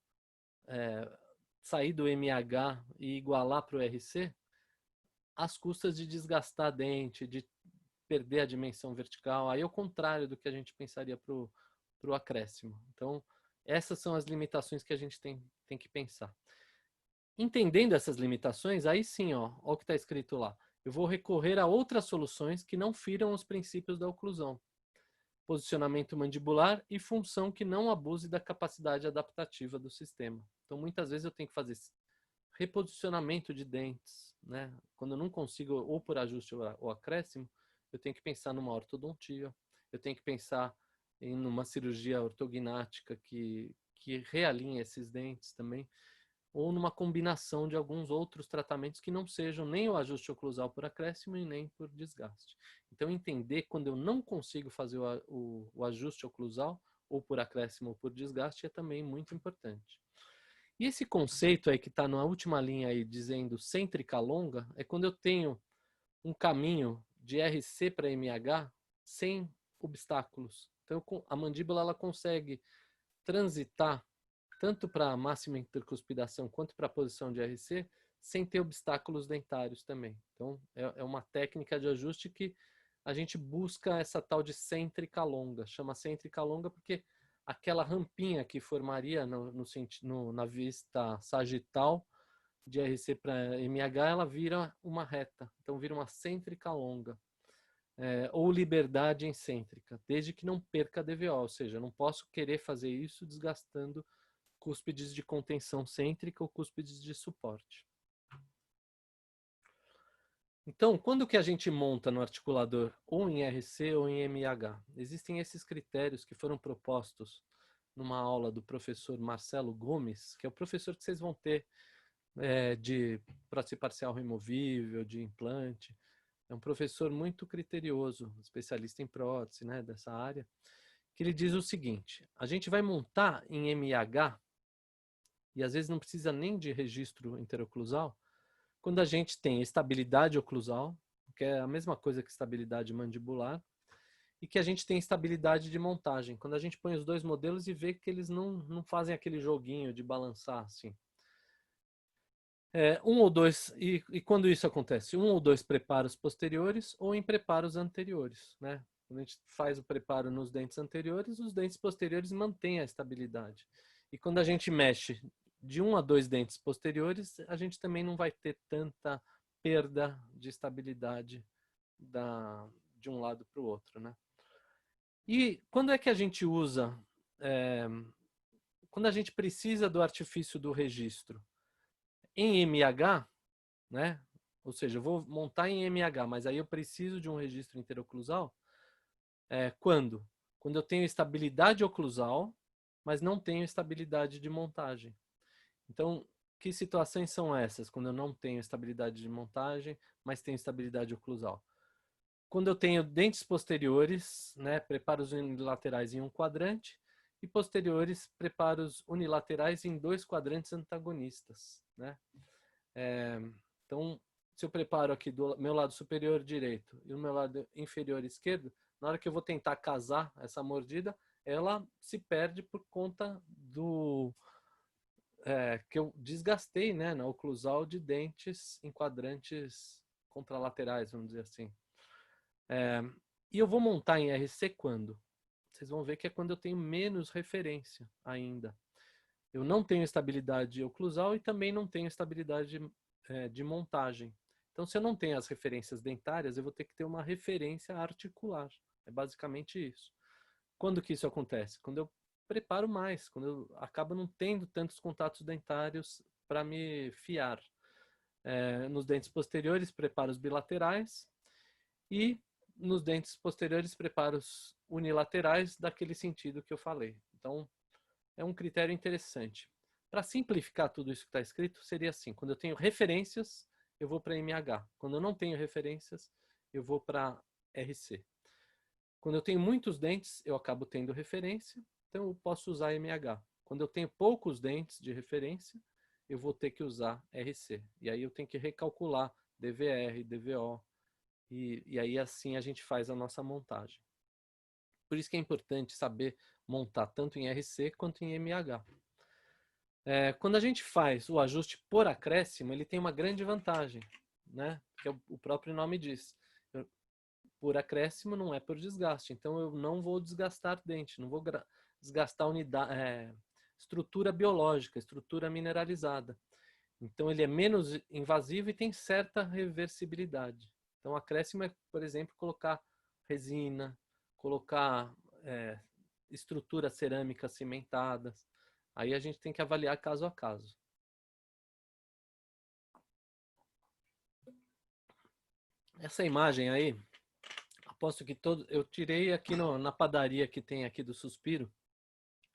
sair do MH e igualar para o RC, às custas de desgastar dente, de perder a dimensão vertical. Aí é o contrário do que a gente pensaria para o acréscimo. Então, essas são as limitações que a gente tem que pensar. Entendendo essas limitações, aí sim, ó o que está escrito lá. Eu vou recorrer a outras soluções que não firam os princípios da oclusão. Posicionamento mandibular e função que não abuse da capacidade adaptativa do sistema. Então, muitas vezes eu tenho que fazer reposicionamento de dentes, né? Quando eu não consigo, ou por ajuste ou acréscimo, eu tenho que pensar numa ortodontia, eu tenho que pensar em uma cirurgia ortognática que realinha esses dentes também, ou numa combinação de alguns outros tratamentos que não sejam nem o ajuste oclusal por acréscimo e nem por desgaste. Então, entender quando eu não consigo fazer o ajuste oclusal, ou por acréscimo ou por desgaste, é também muito importante. E esse conceito aí que está na última linha aí, dizendo cêntrica longa, é quando eu tenho um caminho de RC para MH sem obstáculos. Então, a mandíbula ela consegue transitar tanto para a máxima intercuspidação quanto para a posição de RC, sem ter obstáculos dentários também. Então, é uma técnica de ajuste que a gente busca essa tal de cêntrica longa. Chama cêntrica longa porque aquela rampinha que formaria na vista sagital de RC para MH, ela vira uma reta. Então, vira uma cêntrica longa. Ou liberdade excêntrica, desde que não perca a DVO, ou seja, eu não posso querer fazer isso desgastando cúspides de contenção cêntrica ou cúspides de suporte. Então, quando que a gente monta no articulador ou em RC ou em MH? Existem esses critérios que foram propostos numa aula do professor Marcelo Gomes, que é o professor que vocês vão ter de prótese parcial removível, de implante. É um professor muito criterioso, especialista em prótese, né, dessa área, que ele diz o seguinte: a gente vai montar em MH, e às vezes não precisa nem de registro interoclusal, quando a gente tem estabilidade oclusal, que é a mesma coisa que estabilidade mandibular, e que a gente tem estabilidade de montagem, quando a gente põe os dois modelos e vê que eles não fazem aquele joguinho de balançar assim. Um ou dois, e quando isso acontece? Um ou dois preparos posteriores ou em preparos anteriores, né? Quando a gente faz o preparo nos dentes anteriores, os dentes posteriores mantêm a estabilidade. E quando a gente mexe de 1 a 2 dentes posteriores, a gente também não vai ter tanta perda de estabilidade de um lado para o outro, né? E quando é que a gente usa, quando a gente precisa do artifício do registro? Em MH, né? Ou seja, eu vou montar em MH, mas aí eu preciso de um registro interoclusal. Quando? Quando eu tenho estabilidade oclusal, mas não tenho estabilidade de montagem. Então, que situações são essas? Quando eu não tenho estabilidade de montagem, mas tenho estabilidade oclusal. Quando eu tenho dentes posteriores, né, preparos unilaterais em um quadrante, e posteriores, preparos unilaterais em 2 quadrantes antagonistas, né? Então, se eu preparo aqui do meu lado superior direito e o meu lado inferior esquerdo, na hora que eu vou tentar casar essa mordida, ela se perde por conta do que eu desgastei, né, na oclusal de dentes em quadrantes contralaterais, vamos dizer assim. E eu vou montar em RC quando? Vocês vão ver que é quando eu tenho menos referência ainda. Eu não tenho estabilidade oclusal e também não tenho estabilidade de montagem. Então, se eu não tenho as referências dentárias, eu vou ter que ter uma referência articular. É basicamente isso. Quando que isso acontece? Quando eu preparo mais, quando eu acabo não tendo tantos contatos dentários para me fiar. Nos dentes posteriores, preparos bilaterais e nos dentes posteriores, preparos unilaterais daquele sentido que eu falei. Então, é um critério interessante. Para simplificar tudo isso que está escrito, seria assim: quando eu tenho referências, eu vou para MH. Quando eu não tenho referências, eu vou para RC. Quando eu tenho muitos dentes, eu acabo tendo referência, então eu posso usar MH. Quando eu tenho poucos dentes de referência, eu vou ter que usar RC. E aí eu tenho que recalcular DVR, DVO, e aí assim a gente faz a nossa montagem. Por isso que é importante saber montar tanto em RC quanto em MH. Quando a gente faz o ajuste por acréscimo, ele tem uma grande vantagem, né? Que o próprio nome diz. Por acréscimo não é por desgaste, então eu não vou desgastar dente, não vou desgastar estrutura biológica, estrutura mineralizada. Então ele é menos invasivo e tem certa reversibilidade. Então acréscimo é, por exemplo, colocar resina, colocar estruturas cerâmicas cimentadas. Aí a gente tem que avaliar caso a caso. Essa imagem aí Aposto que eu tirei aqui na padaria que tem aqui do Suspiro,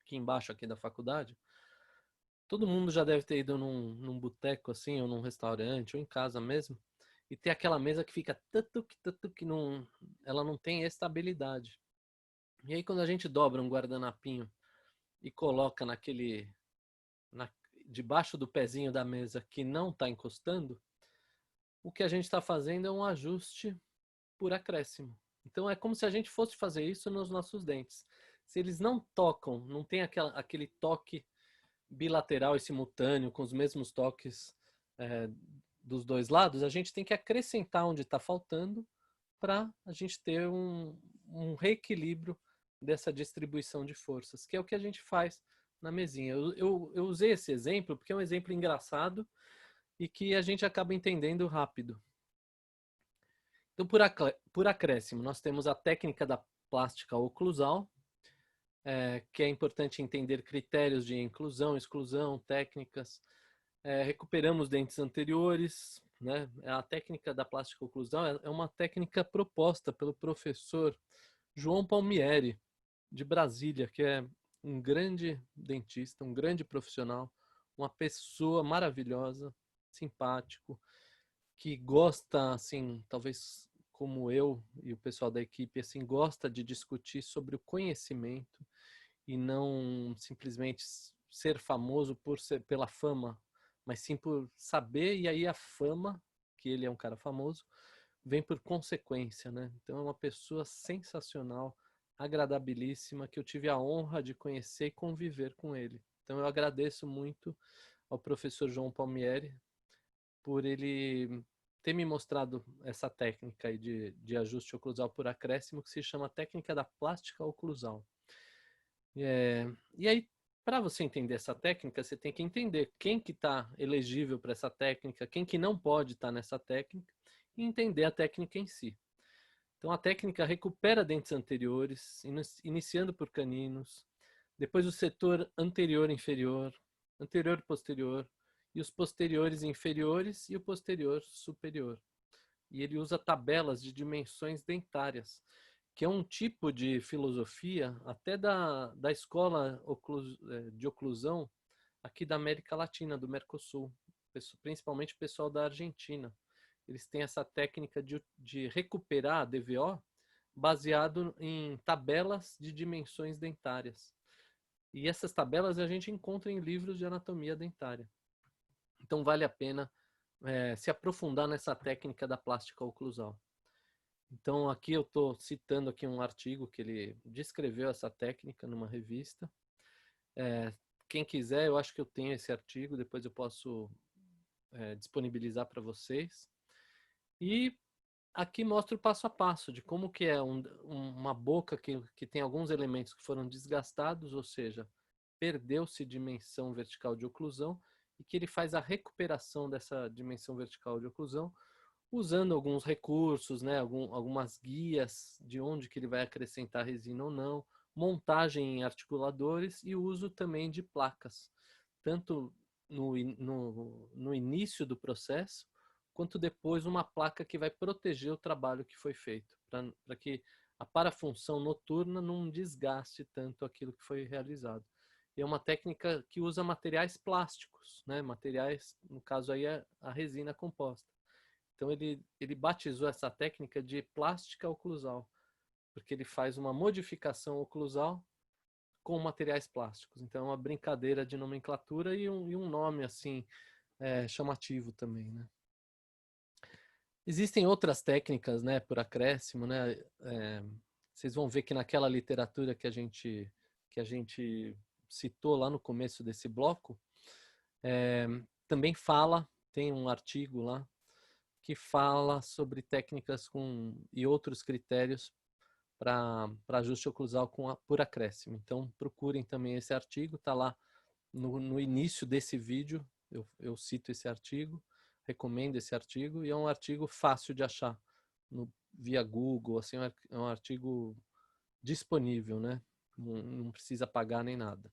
aqui embaixo aqui da faculdade. Todo mundo já deve ter ido num boteco assim, ou num restaurante, ou em casa mesmo, e tem aquela mesa que fica que não, ela não tem estabilidade. E aí quando a gente dobra um guardanapinho e coloca na, debaixo do pezinho da mesa que não está encostando, o que a gente está fazendo é um ajuste por acréscimo. Então é como se a gente fosse fazer isso nos nossos dentes. Se eles não tocam, não tem aquele toque bilateral e simultâneo, com os mesmos toques dos dois lados, a gente tem que acrescentar onde está faltando para a gente ter um reequilíbrio dessa distribuição de forças, que é o que a gente faz na mesinha. Eu usei esse exemplo porque é um exemplo engraçado e que a gente acaba entendendo rápido. Então, por acréscimo, nós temos a técnica da plástica oclusal, que é importante entender critérios de inclusão, exclusão, técnicas. Recuperamos dentes anteriores, né? A técnica da plástica oclusal é uma técnica proposta pelo professor João Palmieri, de Brasília, que é um grande dentista, um grande profissional, uma pessoa maravilhosa, simpático, que gosta, assim, talvez como eu e o pessoal da equipe, assim, gosta de discutir sobre o conhecimento e não simplesmente ser famoso pela fama, mas sim por saber, e aí a fama, que ele é um cara famoso, vem por consequência, né? Então é uma pessoa sensacional, agradabilíssima, que eu tive a honra de conhecer e conviver com ele. Então eu agradeço muito ao professor João Palmieri por ele ter me mostrado essa técnica aí de ajuste oclusal por acréscimo, que se chama técnica da plástica oclusal. E aí, para você entender essa técnica, você tem que entender quem que está elegível para essa técnica, quem que não pode estar nessa técnica, e entender a técnica em si. Então, a técnica recupera dentes anteriores, iniciando por caninos, depois o setor anterior e inferior, anterior e posterior, e os posteriores inferiores e o posterior superior. E ele usa tabelas de dimensões dentárias, que é um tipo de filosofia até da escola de oclusão aqui da América Latina, do Mercosul, principalmente o pessoal da Argentina. Eles têm essa técnica de recuperar a DVO baseado em tabelas de dimensões dentárias. E essas tabelas a gente encontra em livros de anatomia dentária. Então vale a pena se aprofundar nessa técnica da plástica oclusal. Então aqui eu estou citando aqui um artigo que ele descreveu essa técnica numa revista. Quem quiser, eu acho que eu tenho esse artigo, depois eu posso disponibilizar para vocês. E aqui mostra o passo a passo de como que é uma boca que tem alguns elementos que foram desgastados, ou seja, perdeu-se dimensão vertical de oclusão, e que ele faz a recuperação dessa dimensão vertical de oclusão, usando alguns recursos, né, algumas guias de onde que ele vai acrescentar resina ou não, montagem em articuladores e uso também de placas, tanto no início do processo, quanto depois uma placa que vai proteger o trabalho que foi feito, para que a parafunção noturna não desgaste tanto aquilo que foi realizado. E é uma técnica que usa materiais plásticos, né? Materiais, no caso aí é a resina composta. Então ele batizou essa técnica de plástica oclusal, porque ele faz uma modificação oclusal com materiais plásticos. Então é uma brincadeira de nomenclatura e um nome assim chamativo também, né? Existem outras técnicas, né, por acréscimo, né? Vocês vão ver que naquela literatura que a gente citou lá no começo desse bloco, também tem um artigo lá que fala sobre técnicas e outros critérios para ajuste oclusal por acréscimo. Então procurem também esse artigo, está lá no início desse vídeo, eu cito esse artigo, recomendo esse artigo, e é um artigo fácil de achar via Google, assim, é um artigo disponível, né? Não precisa pagar nem nada.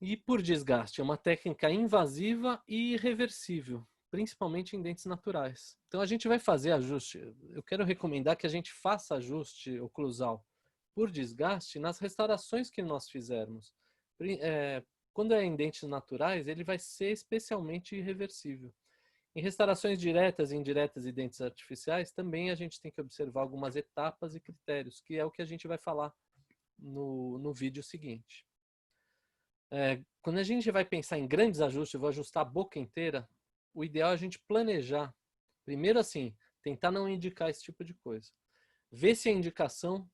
E por desgaste, é uma técnica invasiva e irreversível. principalmente em dentes naturais. Então a gente vai fazer ajuste. Eu quero recomendar que a gente faça ajuste oclusal por desgaste nas restaurações que nós fizermos. Quando é em dentes naturais, ele vai ser especialmente irreversível. Em restaurações diretas, indiretas e dentes artificiais, também a gente tem que observar algumas etapas e critérios, que é o que a gente vai falar no vídeo seguinte. Quando a gente vai pensar em grandes ajustes, eu vou ajustar a boca inteira, o ideal é a gente planejar. Primeiro assim, tentar não indicar esse tipo de coisa. Ver se a indicação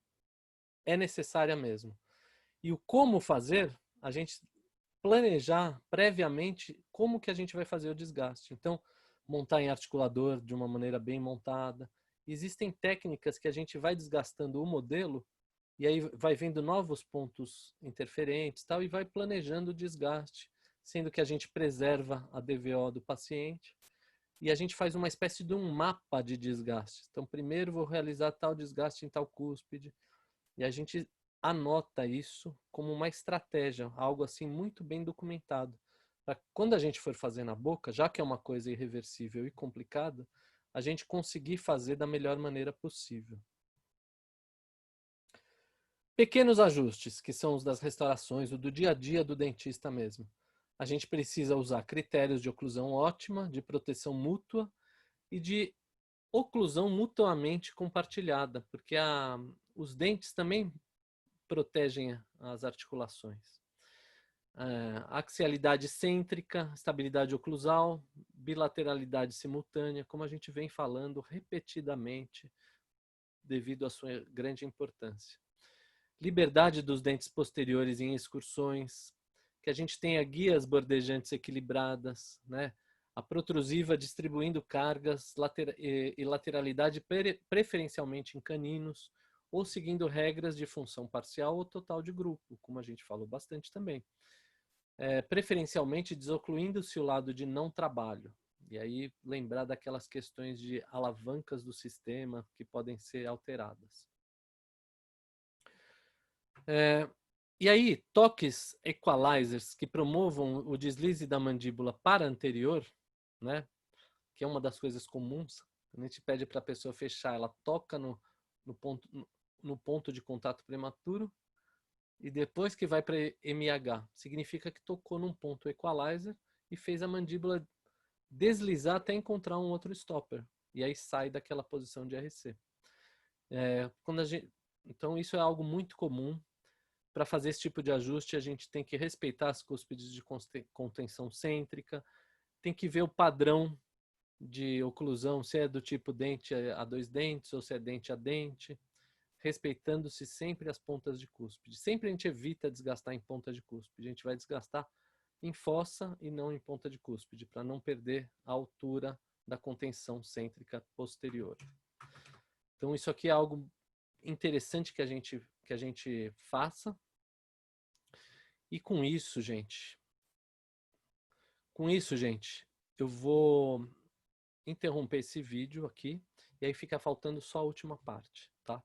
é necessária mesmo. E o como fazer, a gente planejar previamente como que a gente vai fazer o desgaste. Então, montar em articulador de uma maneira bem montada. Existem técnicas que a gente vai desgastando o modelo e aí vai vendo novos pontos interferentes tal, e vai planejando o desgaste, sendo que a gente preserva a DVO do paciente e a gente faz uma espécie de um mapa de desgaste. Então, primeiro vou realizar tal desgaste em tal cúspide e a gente anota isso como uma estratégia, algo assim muito bem documentado. Para quando a gente for fazer na boca, já que é uma coisa irreversível e complicada, a gente conseguir fazer da melhor maneira possível. Pequenos ajustes, que são os das restaurações, o do dia a dia do dentista mesmo. A gente precisa usar critérios de oclusão ótima, de proteção mútua e de oclusão mutuamente compartilhada, porque os dentes também protegem as articulações. Axialidade cêntrica, estabilidade oclusal, bilateralidade simultânea, como a gente vem falando repetidamente devido à sua grande importância. Liberdade dos dentes posteriores em excursões, que a gente tenha guias bordejantes equilibradas, né? A protrusiva distribuindo cargas e lateralidade preferencialmente em caninos, ou seguindo regras de função parcial ou total de grupo, como a gente falou bastante também. Preferencialmente desocluindo-se o lado de não trabalho. E aí lembrar daquelas questões de alavancas do sistema que podem ser alteradas. E aí, toques equalizers que promovam o deslize da mandíbula para anterior, né, que é uma das coisas comuns, a gente pede para a pessoa fechar, ela toca no ponto de contato prematuro e depois que vai para MH, significa que tocou num ponto equalizer e fez a mandíbula deslizar até encontrar um outro stopper. E aí sai daquela posição de RC. Então isso é algo muito comum. Para fazer esse tipo de ajuste, a gente tem que respeitar as cúspides de contenção cêntrica, tem que ver o padrão de oclusão, se é do tipo dente a dois dentes ou se é dente a dente, respeitando-se sempre as pontas de cúspide. Sempre a gente evita desgastar em ponta de cúspide, a gente vai desgastar em fossa e não em ponta de cúspide, para não perder a altura da contenção cêntrica posterior. Então isso aqui é algo interessante que a gente faça. E com isso, gente, eu vou interromper esse vídeo aqui e aí fica faltando só a última parte, tá?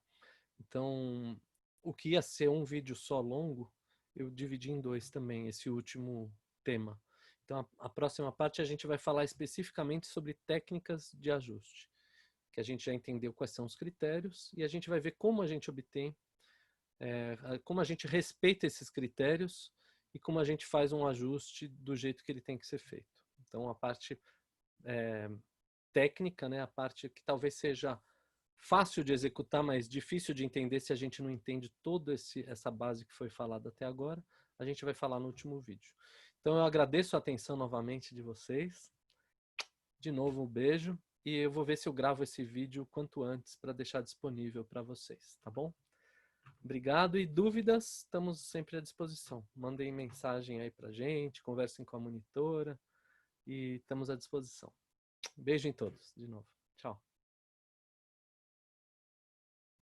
Então, o que ia ser um vídeo só longo, eu dividi em dois também, esse último tema. Então, a próxima parte a gente vai falar especificamente sobre técnicas de ajuste, que a gente já entendeu quais são os critérios e a gente vai ver como a gente obtém, como a gente respeita esses critérios e como a gente faz um ajuste do jeito que ele tem que ser feito. Então, a parte técnica, né, a parte que talvez seja fácil de executar, mas difícil de entender se a gente não entende toda essa base que foi falada até agora, a gente vai falar no último vídeo. Então, eu agradeço a atenção novamente de vocês. De novo, um beijo. E eu vou ver se eu gravo esse vídeo quanto antes para deixar disponível para vocês, tá bom? Obrigado e dúvidas, estamos sempre à disposição. Mandem mensagem aí pra gente, conversem com a monitora e estamos à disposição. Beijo em todos, de novo. Tchau.